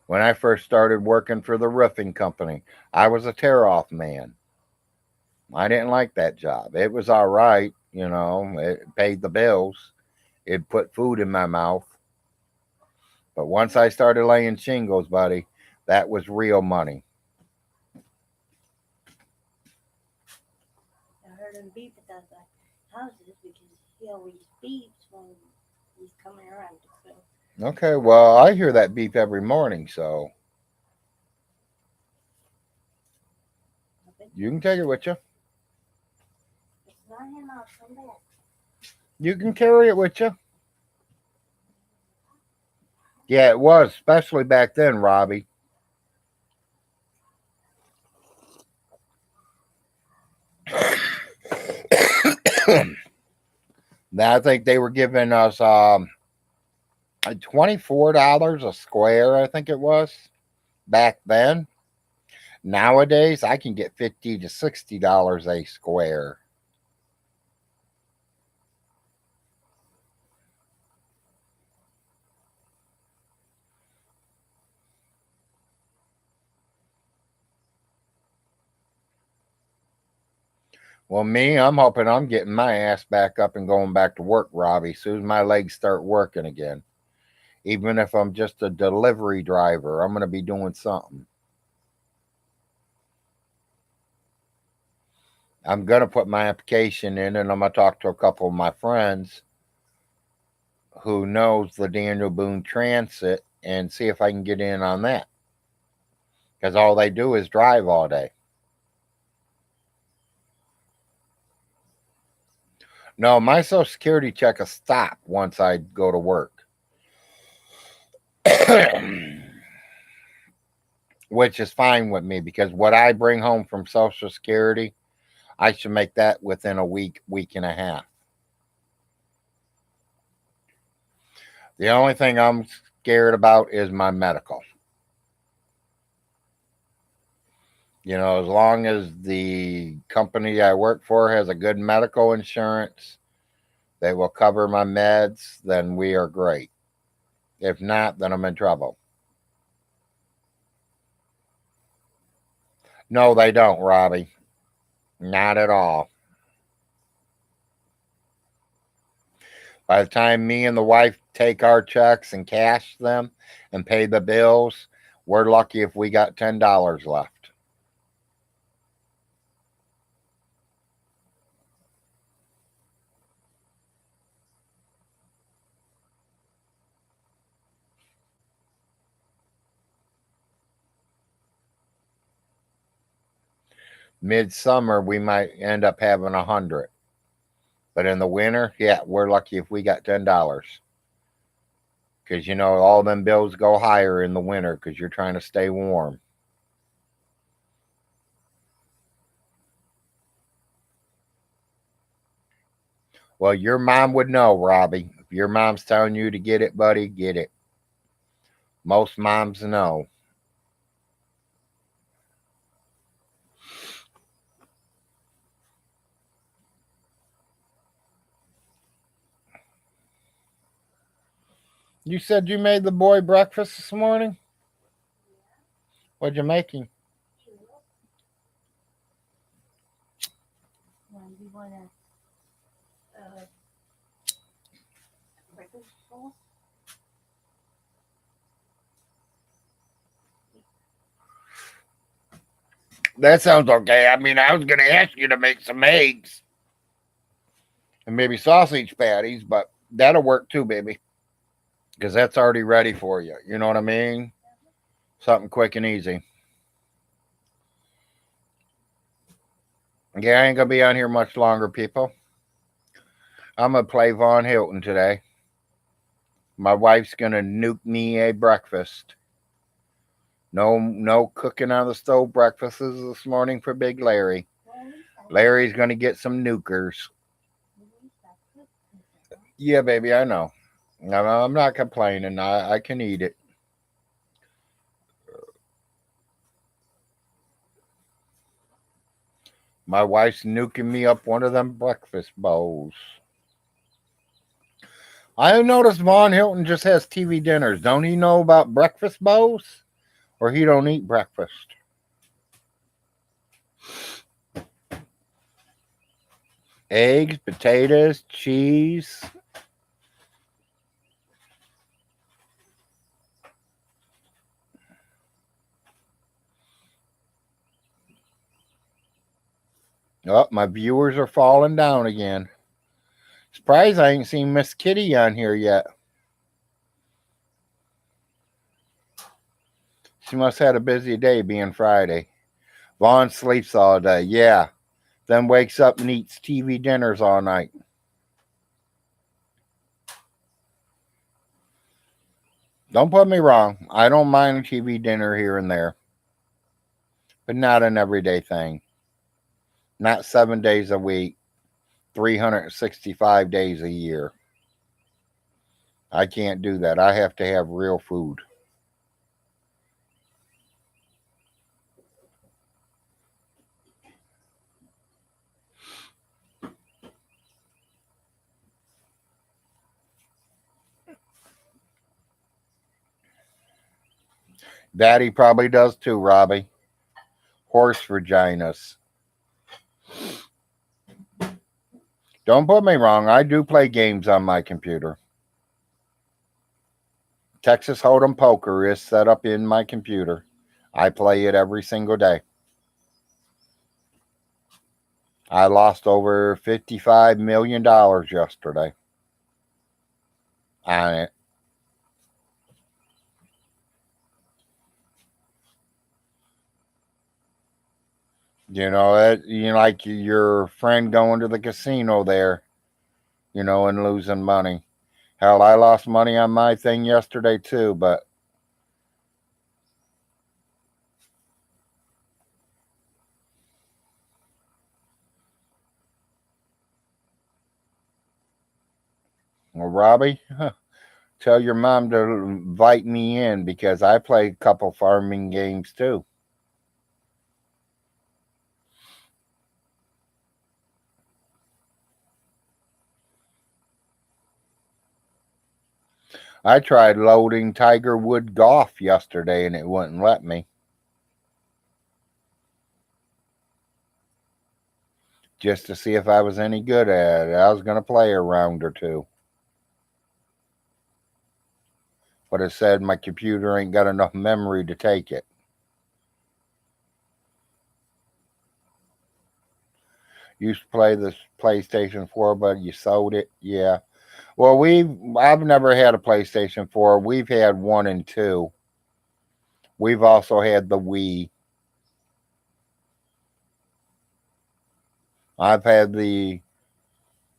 When I first started working for the roofing company, I was a tear-off man. I didn't like that job. It was all right, it paid the bills. It put food in my mouth. But once I started laying shingles, buddy, that was real money. I heard him beep at the houses because he always beeps when he's coming around. So Okay, well, I hear that beep every morning, so I think you can take it with you. it's not him. I'll come back. You can carry it with you. Yeah, it was, especially back then, Robbie. Now I think they were giving us $24 a square, I think it was back then. Nowadays I can get $50 to $60 a square. Well, me, I'm hoping I'm getting my ass back up and going back to work, Robbie, as soon as my legs start working again. Even if I'm just a delivery driver, I'm going to be doing something. I'm going to put my application in and I'm going to talk to a couple of my friends who knows the Daniel Boone Transit and see if I can get in on that. Because all they do is drive all day. No, my Social Security check will stop once I go to work. Which is fine with me because what I bring home from Social Security, I should make that within a week, week and a half. The only thing I'm scared about is my medical. As long as the company I work for has a good medical insurance, they will cover my meds, then we are great. If not, then I'm in trouble. No, they don't, Robbie. Not at all. By the time me and the wife take our checks and cash them and pay the bills, we're lucky if we got $10 left. Midsummer, we might end up having 100. But in the winter, yeah, we're lucky if we got $10. Because, all them bills go higher in the winter because you're trying to stay warm. Well, your mom would know, Robbie. If your mom's telling you to get it, buddy, get it. Most moms know. You said you made the boy breakfast this morning? What'd you make him? You want breakfast bowl? That sounds okay. I mean, I was going to ask you to make some eggs and maybe sausage patties, but that'll work too, baby. Because that's already ready for you. You know what I mean? Something quick and easy. Yeah, I ain't going to be on here much longer, people. I'm going to play Von Hilton today. My wife's going to nuke me a breakfast. No cooking on the stove breakfasts this morning for Big Larry. Larry's going to get some nukers. Yeah, baby, I know. I'm not complaining. I can eat it. My wife's nuking me up one of them breakfast bowls. I noticed Von Hilton just has TV dinners. Don't he know about breakfast bowls? Or he don't eat breakfast? Eggs, potatoes, cheese. Oh, my viewers are falling down again. Surprised I ain't seen Miss Kitty on here yet. She must have had a busy day being Friday. Vaughn sleeps all day. Yeah. Then wakes up and eats TV dinners all night. Don't put me wrong. I don't mind a TV dinner here and there, but not an everyday thing. Not 7 days a week, 365 days a year. I can't do that. I have to have real food. Daddy probably does too, Robbie. Horse vaginas. Don't put me wrong. I do play games on my computer. Texas Hold'em Poker is set up in my computer. I play it every single day. I lost over $55 million yesterday on it. Like your friend going to the casino there, and losing money. Hell, I lost money on my thing yesterday too, but well, Robbie, tell your mom to invite me in because I play a couple farming games too. I tried loading Tiger Wood Golf yesterday and it wouldn't let me. Just to see if I was any good at it. I was going to play a round or two. But it said my computer ain't got enough memory to take it. Used to play this PlayStation 4, but you sold it. Yeah. Well, I've never had a PlayStation 4. We've had 1 and 2. We've also had the Wii. I've had the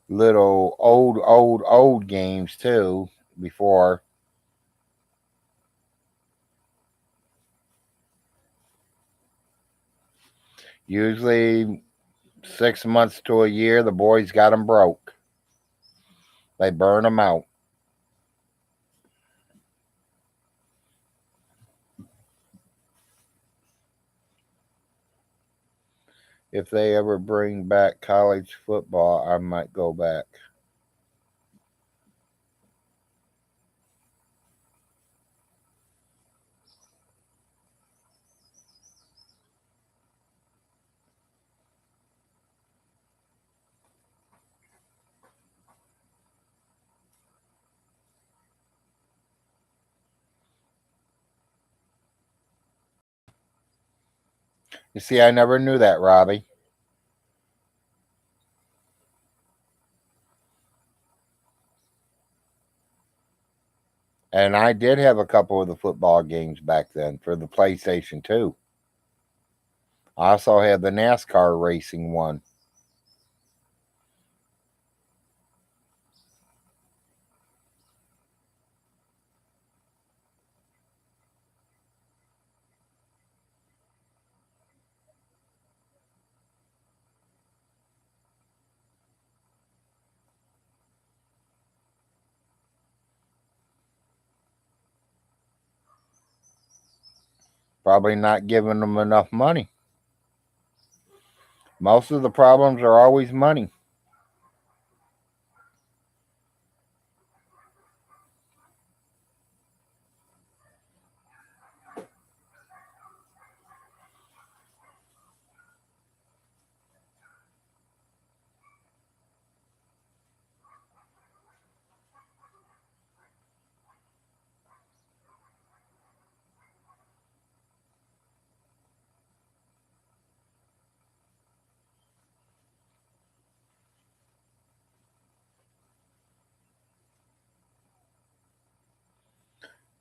little old games too before. Usually 6 months to a year, the boys got them broke. They burn them out. If they ever bring back college football, I might go back. You see, I never knew that, Robbie. And I did have a couple of the football games back then for the PlayStation 2. I also had the NASCAR racing one. Probably not giving them enough money. Most of the problems are always money.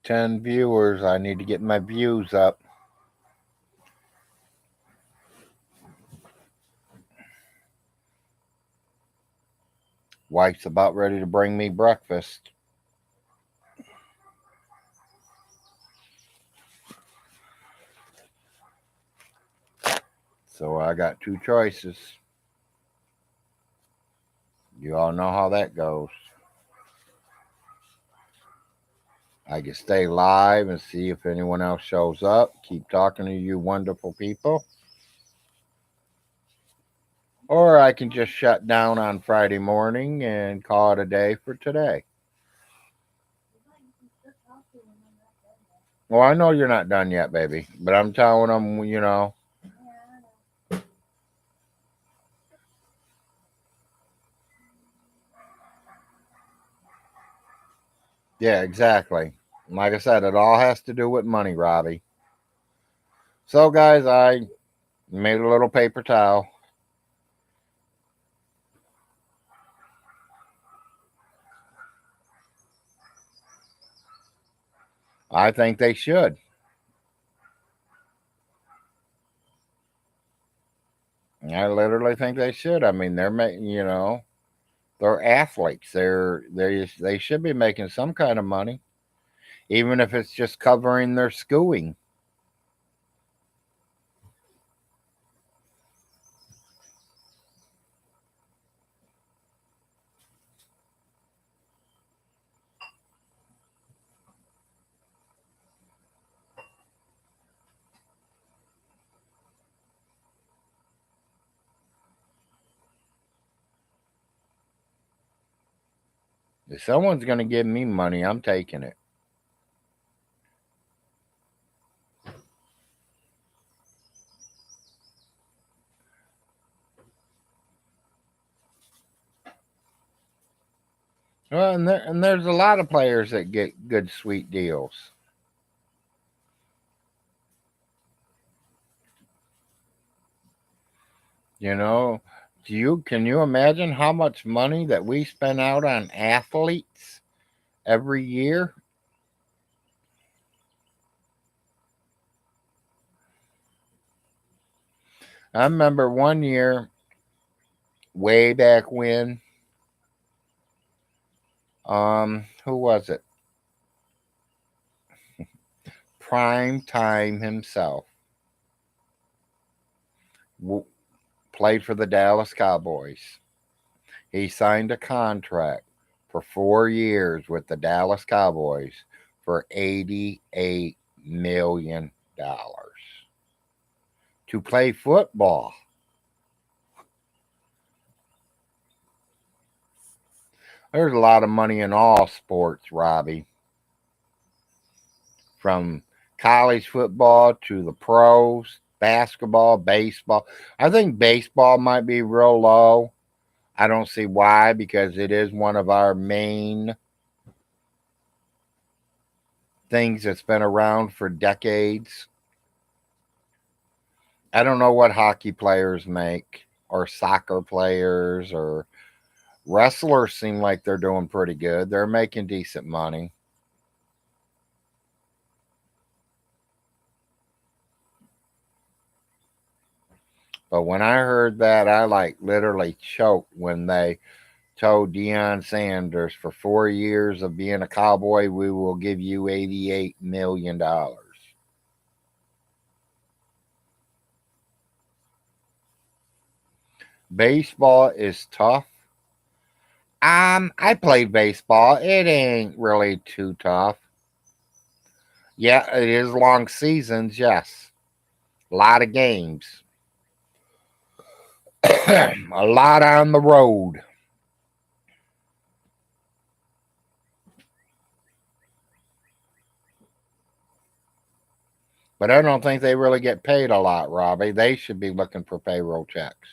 Ten viewers. I need to get my views up. Wife's about ready to bring me breakfast. So I got two choices. You all know how that goes. I can stay live and see if anyone else shows up. Keep talking to you wonderful people. Or I can just shut down on Friday morning and call it a day for today. Well, I know you're not done yet, baby, but I'm telling them, yeah, exactly. Like I said, it all has to do with money, Robbie. So, guys, I made a little paper towel. I think they should. I literally think they should. I mean, they're making, they're athletes. They should be making some kind of money, even if it's just covering their schooling. If someone's going to give me money, I'm taking it. Well, and there's a lot of players that get good, sweet deals. You know, can you imagine how much money that we spend out on athletes every year? I remember one year, way back when, who was it? Prime Time himself w- played for the Dallas Cowboys. He signed a contract for 4 years with the Dallas Cowboys for $88 million to play football. There's a lot of money in all sports, Robbie, from college football to the pros, basketball, baseball. I think baseball might be real low. I don't see why, because it is one of our main things that's been around for decades. I don't know what hockey players make, or soccer players, or wrestlers seem like they're doing pretty good. They're making decent money. But when I heard that, I like literally choked when they told Deion Sanders, for 4 years of being a Cowboy, we will give you $88 million. Baseball is tough. I played baseball. It ain't really too tough. Yeah, it is long seasons, yes. A lot of games. A lot on the road. But I don't think they really get paid a lot, Robbie. They should be looking for payroll checks.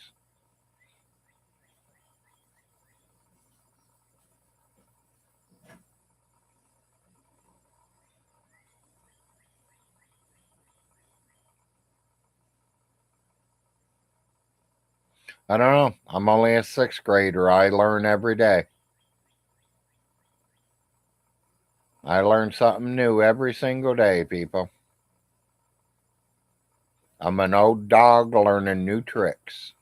I don't know. I'm only a sixth grader. I learn every day. I learn something new every single day, people. I'm an old dog learning new tricks.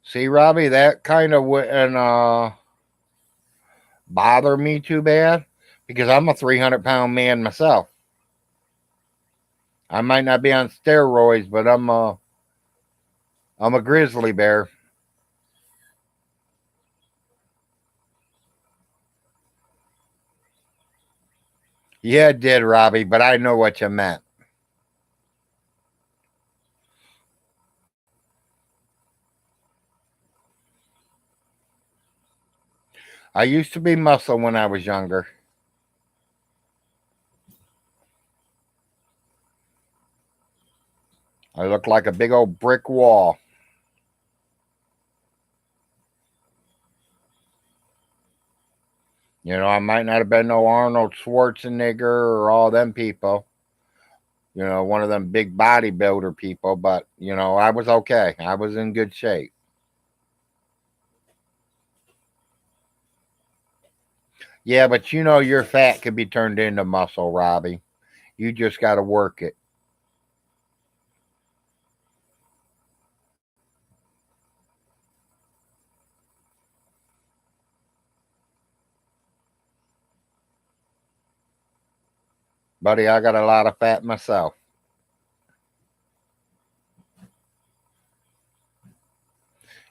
See, Robbie, that kind of wouldn't bother me too bad because I'm a 300-pound man myself. I might not be on steroids, but I'm a grizzly bear. Yeah, it did, Robbie, but I know what you meant. I used to be muscle when I was younger. I looked like a big old brick wall. You know, I might not have been no Arnold Schwarzenegger or all them people. You know, one of them big bodybuilder people, but you know, I was okay. I was in good shape. Yeah, but you know, your fat could be turned into muscle, Robbie. You just got to work it. Buddy, I got a lot of fat myself.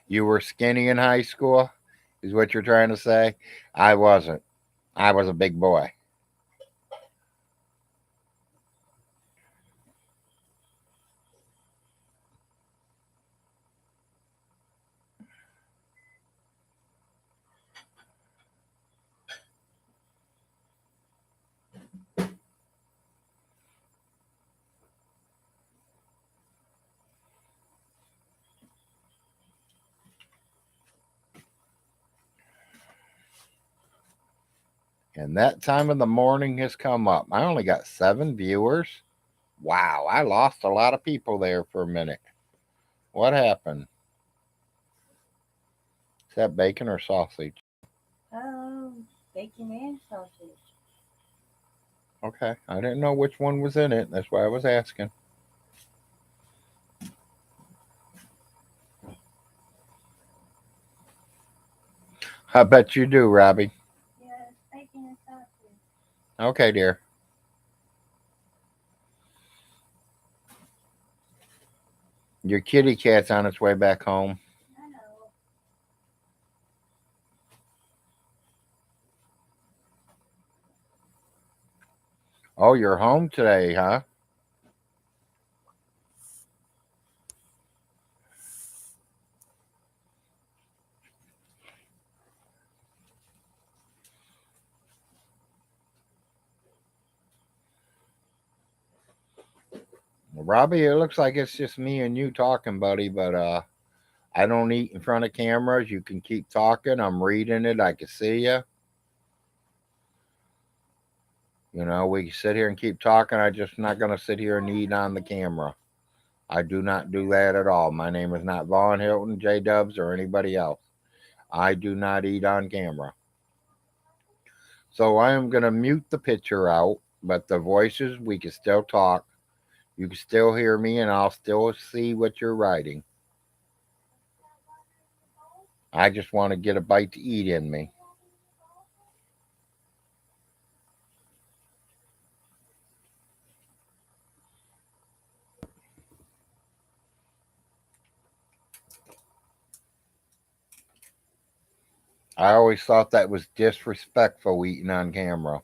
You were skinny in high school, is what you're trying to say? I wasn't. I was a big boy. And that time of the morning has come up. I only got 7 viewers. Wow, I lost a lot of people there for a minute. What happened? Is that bacon or sausage? Bacon and sausage. Okay, I didn't know which one was in it. That's why I was asking. I bet you do, Robbie. Yes, bacon and sausage. Okay, dear. Your kitty cat's on its way back home. I know. Oh, you're home today, huh? Well, Robbie, it looks like it's just me and you talking, buddy, but I don't eat in front of cameras. You can keep talking. I'm reading it. I can see you. You know, we can sit here and keep talking. I'm just not going to sit here and eat on the camera. I do not do that at all. My name is not Vaughn Hilton, J Dubs, or anybody else. I do not eat on camera. So I am going to mute the picture out, but the voices, we can still talk. You can still hear me, and I'll still see what you're writing. I just want to get a bite to eat in me. I always thought that was disrespectful eating on camera.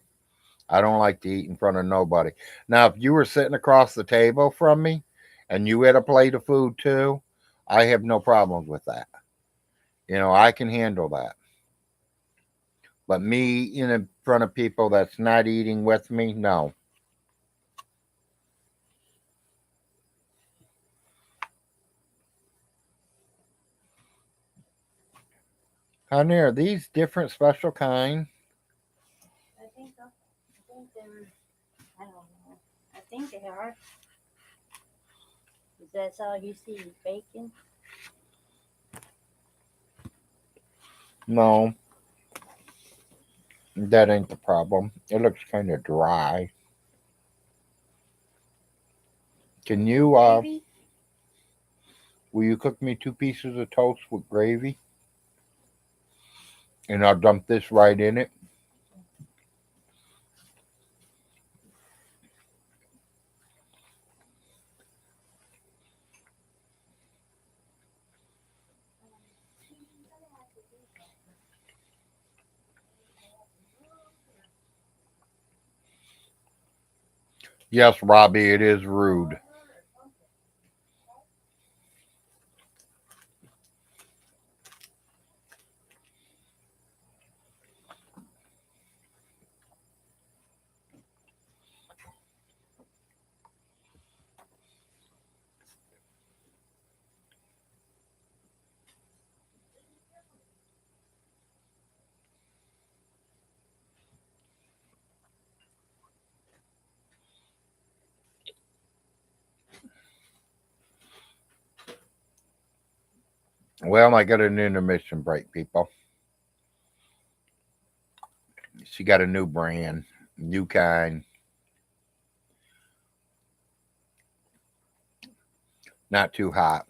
I don't like to eat in front of nobody. Now, if you were sitting across the table from me and you had a plate of food too, I have no problems with that. You know, I can handle that. But me in front of people that's not eating with me, no. Honey, are these different special kind? I think so. I think they're. I don't know. I think they are. Is that all you see is bacon? No, that ain't the problem. It looks kind of dry. Can you Maybe. will you cook me 2 pieces of toast with gravy? And I'll dump this right in it. Yes, Robbie, it is rude. Well, I got an intermission break, people. She got a new brand, new kind, not too hot.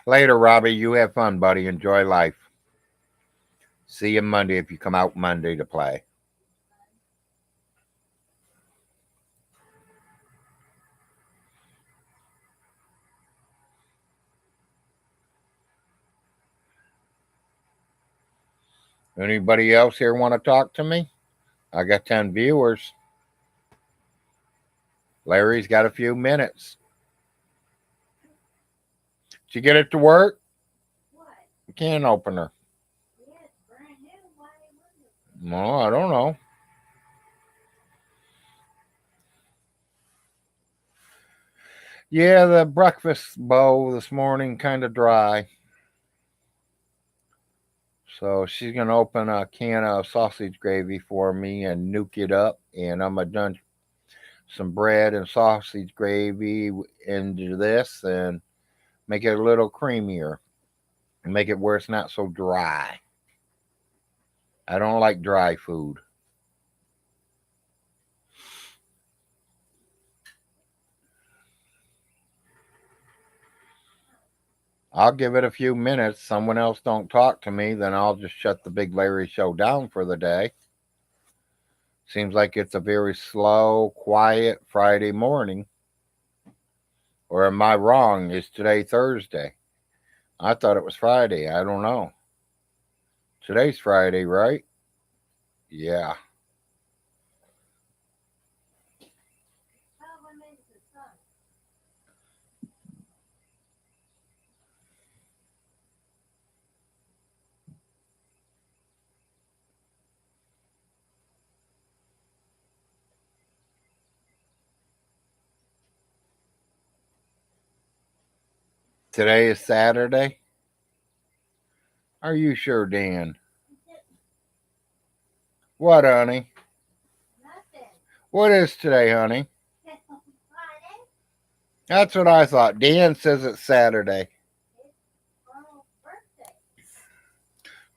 Later, Robbie. You have fun, buddy. Enjoy life. See you Monday if you come out Monday to play. Anybody else here want to talk to me? I got 10 viewers. Larry's got a few minutes. Did you get it to work? What? Can opener. Yeah, it's brand new. Why wouldn't it? No, I don't know. Yeah, the breakfast bowl this morning kind of dry. So she's gonna open a can of sausage gravy for me and nuke it up, and I'm gonna done some bread and sausage gravy into this and make it a little creamier and make it where it's not so dry. I don't like dry food. I'll give it a few minutes. Someone else don't talk to me, then I'll just shut the Big Larry show down for the day. Seems like it's a very slow, quiet Friday morning. Or am I wrong? Is today Thursday? I thought it was Friday. I don't know. Today's Friday, right? Yeah. How am I made it to the sun? Today is Saturday. Are you sure, Dan? What, honey? Nothing. What is today, honey? Friday? That's what I thought. Dan says it's Saturday. Carl's birthday.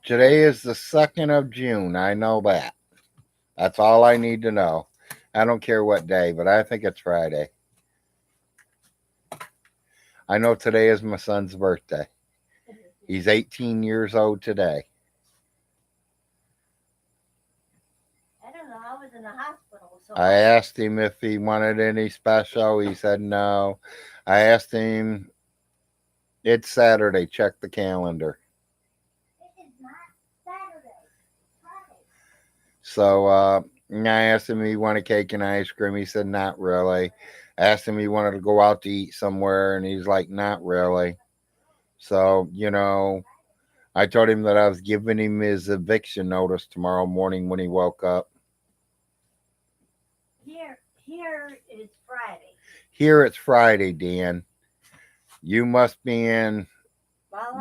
Today is the 2nd of June. I know that. That's all I need to know. I don't care what day, but I think it's Friday. I know today is my son's birthday. He's 18 years old today. I don't know. I was in the hospital, so I asked him if he wanted any special. He said no. I asked him, it's Saturday. Check the calendar. it is not Saturday. Friday. So I asked him if he wanted cake and ice cream. He said not really. I asked him if he wanted to go out to eat somewhere, and he's like, not really. So, I told him that I was giving him his eviction notice tomorrow morning when he woke up. Here is Friday. Here it's Friday, Dan. You must be in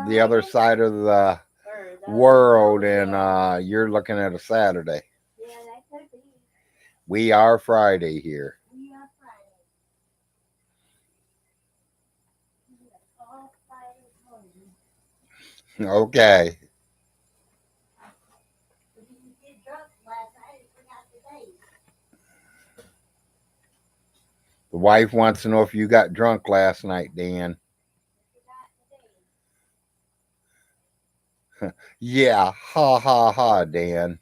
the other side of the world, and you're looking at a Saturday. Yeah, that could be. We are Friday here. We are Friday. We are all Friday morning. Okay. But you get drunk last night and forgot the date. The wife wants to know if you got drunk last night, Dan. Yeah, ha ha ha, Dan.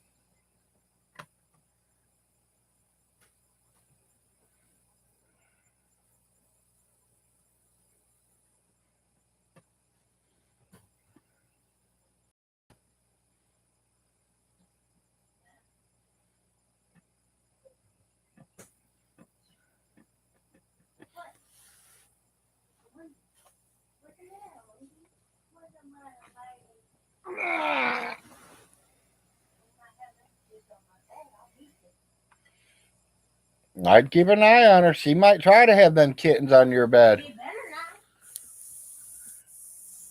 I'd keep an eye on her. She might try to have them kittens on your bed. You better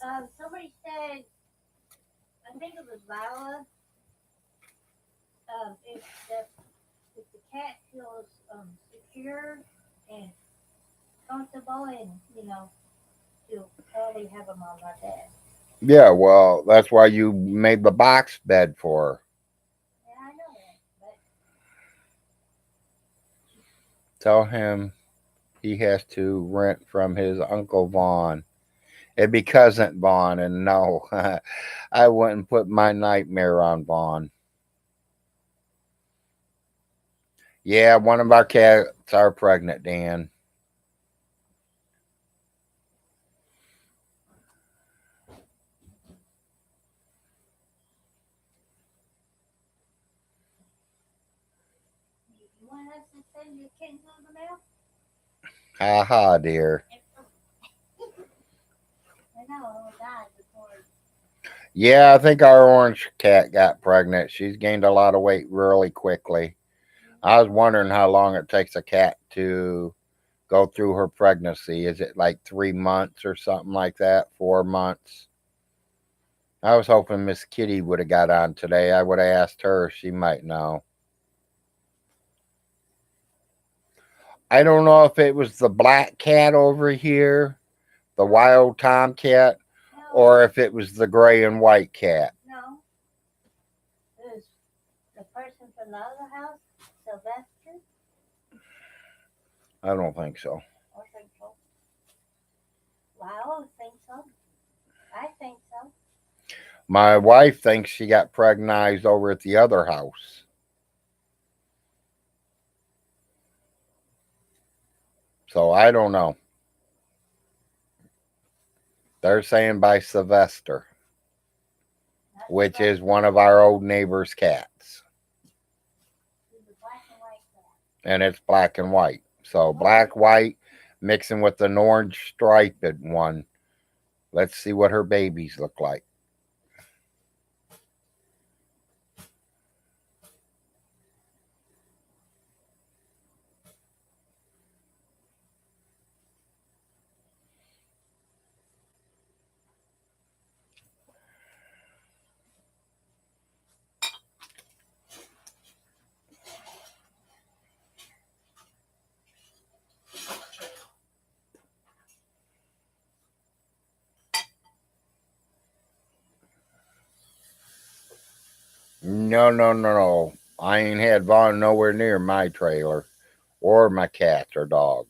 not. Somebody said, I think it was Viola. If the cat feels secure and comfortable, and you'll probably have them on my bed. Yeah, well, that's why you made the box bed for her. Yeah, I know that, but Tell him he has to rent from his Uncle Vaughn. It'd be Cousin Vaughn, and no, I wouldn't put my nightmare on Vaughn. Yeah, one of our cats are pregnant, Dan. you want us to send your kittens on the mail? Ha ha, dear. I know, it'll die before. Yeah, I think our orange cat got pregnant. She's gained a lot of weight really quickly. I was wondering how long it takes a cat to go through her pregnancy. Is it like 3 months or something like that? 4 months? I was hoping Miss Kitty would have got on today. I would have asked her. She might know. I don't know if it was the black cat over here, the wild tomcat, No, or if it was the gray and white cat. no. It was the person from the other house, Sylvester, I don't think so. or think so. Well, I always think so. I think so. My wife thinks she got pregnant over at the other house. So I don't know. They're saying by Sylvester, That's which the is one of our old neighbor's cats. the black and white cat. And it's black and white. So black, white, mixing with an orange striped one. Let's see what her babies look like. No, no, no, no. I ain't had Vaughn nowhere near my trailer or my cats or dogs.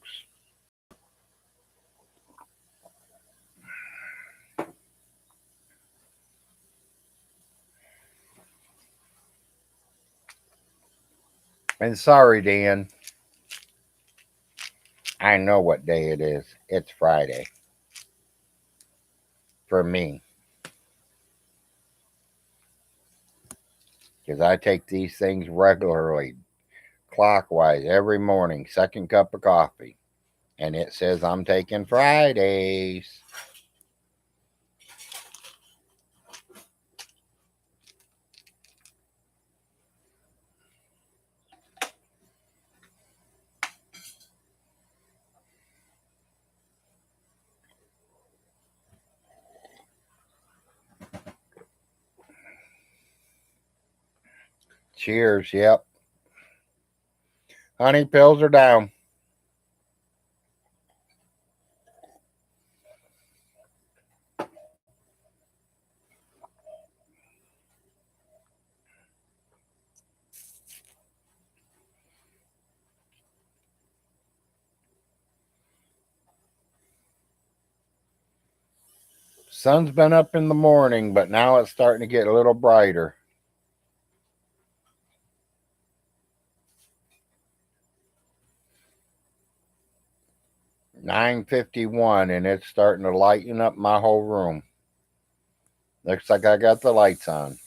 And sorry, Dan. I know what day it is. It's Friday. For me. Because I take these things regularly, clockwise, every morning. Second cup of coffee. And it says I'm taking Fridays. Cheers. Yep. Honey, pills are down. Sun's been up in the morning, but now it's starting to get a little brighter. "9:51 and it's starting to lighten up my whole room. Looks like I got the lights on.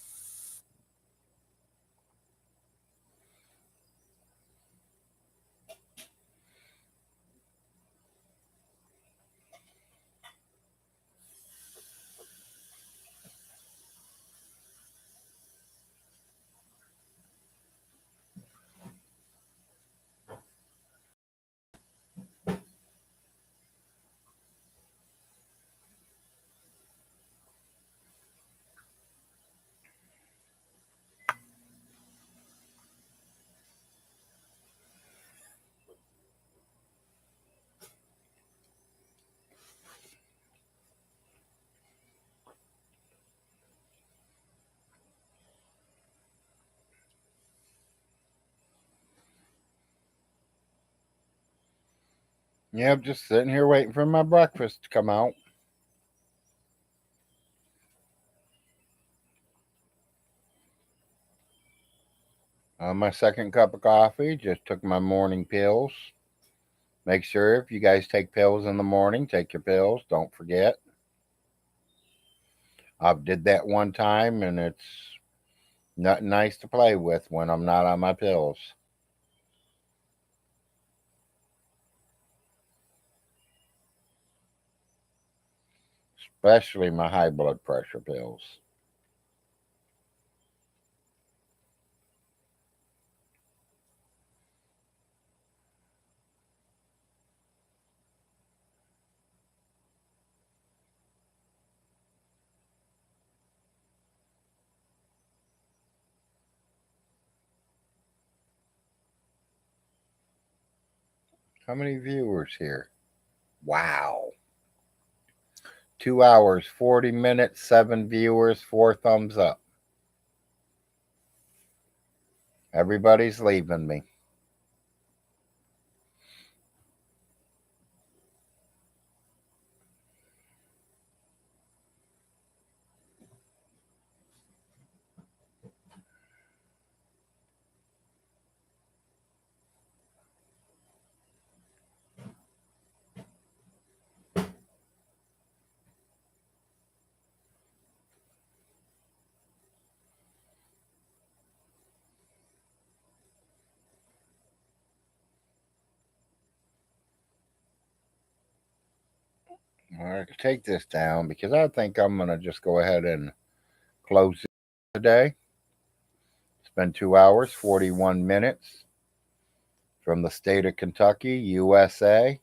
Yep, just sitting here waiting for my breakfast to come out. My second cup of coffee. Just took my morning pills. Make sure if you guys take pills in the morning, take your pills. Don't forget. I did that one time, and it's not nice to play with when I'm not on my pills. Especially my high blood pressure pills. How many viewers here? Wow. 2 hours, 40 minutes, 7 viewers, 4 thumbs up. Everybody's leaving me. All right, take this down because I think I'm going to just go ahead and close it today. It's been 2 hours, 41 minutes from the state of Kentucky, USA.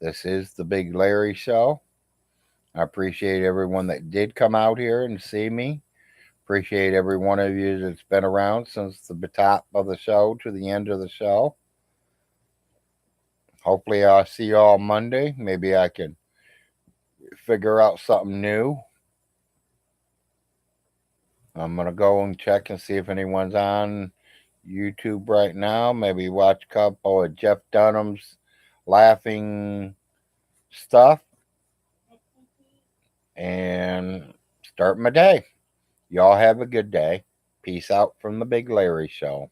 This is the Big Larry Show. I appreciate everyone that did come out here and see me. Appreciate every one of you that's been around since the top of the show to the end of the show. Hopefully, I'll see you all Monday. Maybe I can figure out something new. I'm going to go and check and see if anyone's on YouTube right now. Maybe watch a couple of Jeff Dunham's laughing stuff and start my day. Y'all have a good day. Peace out from the Big Larry Show.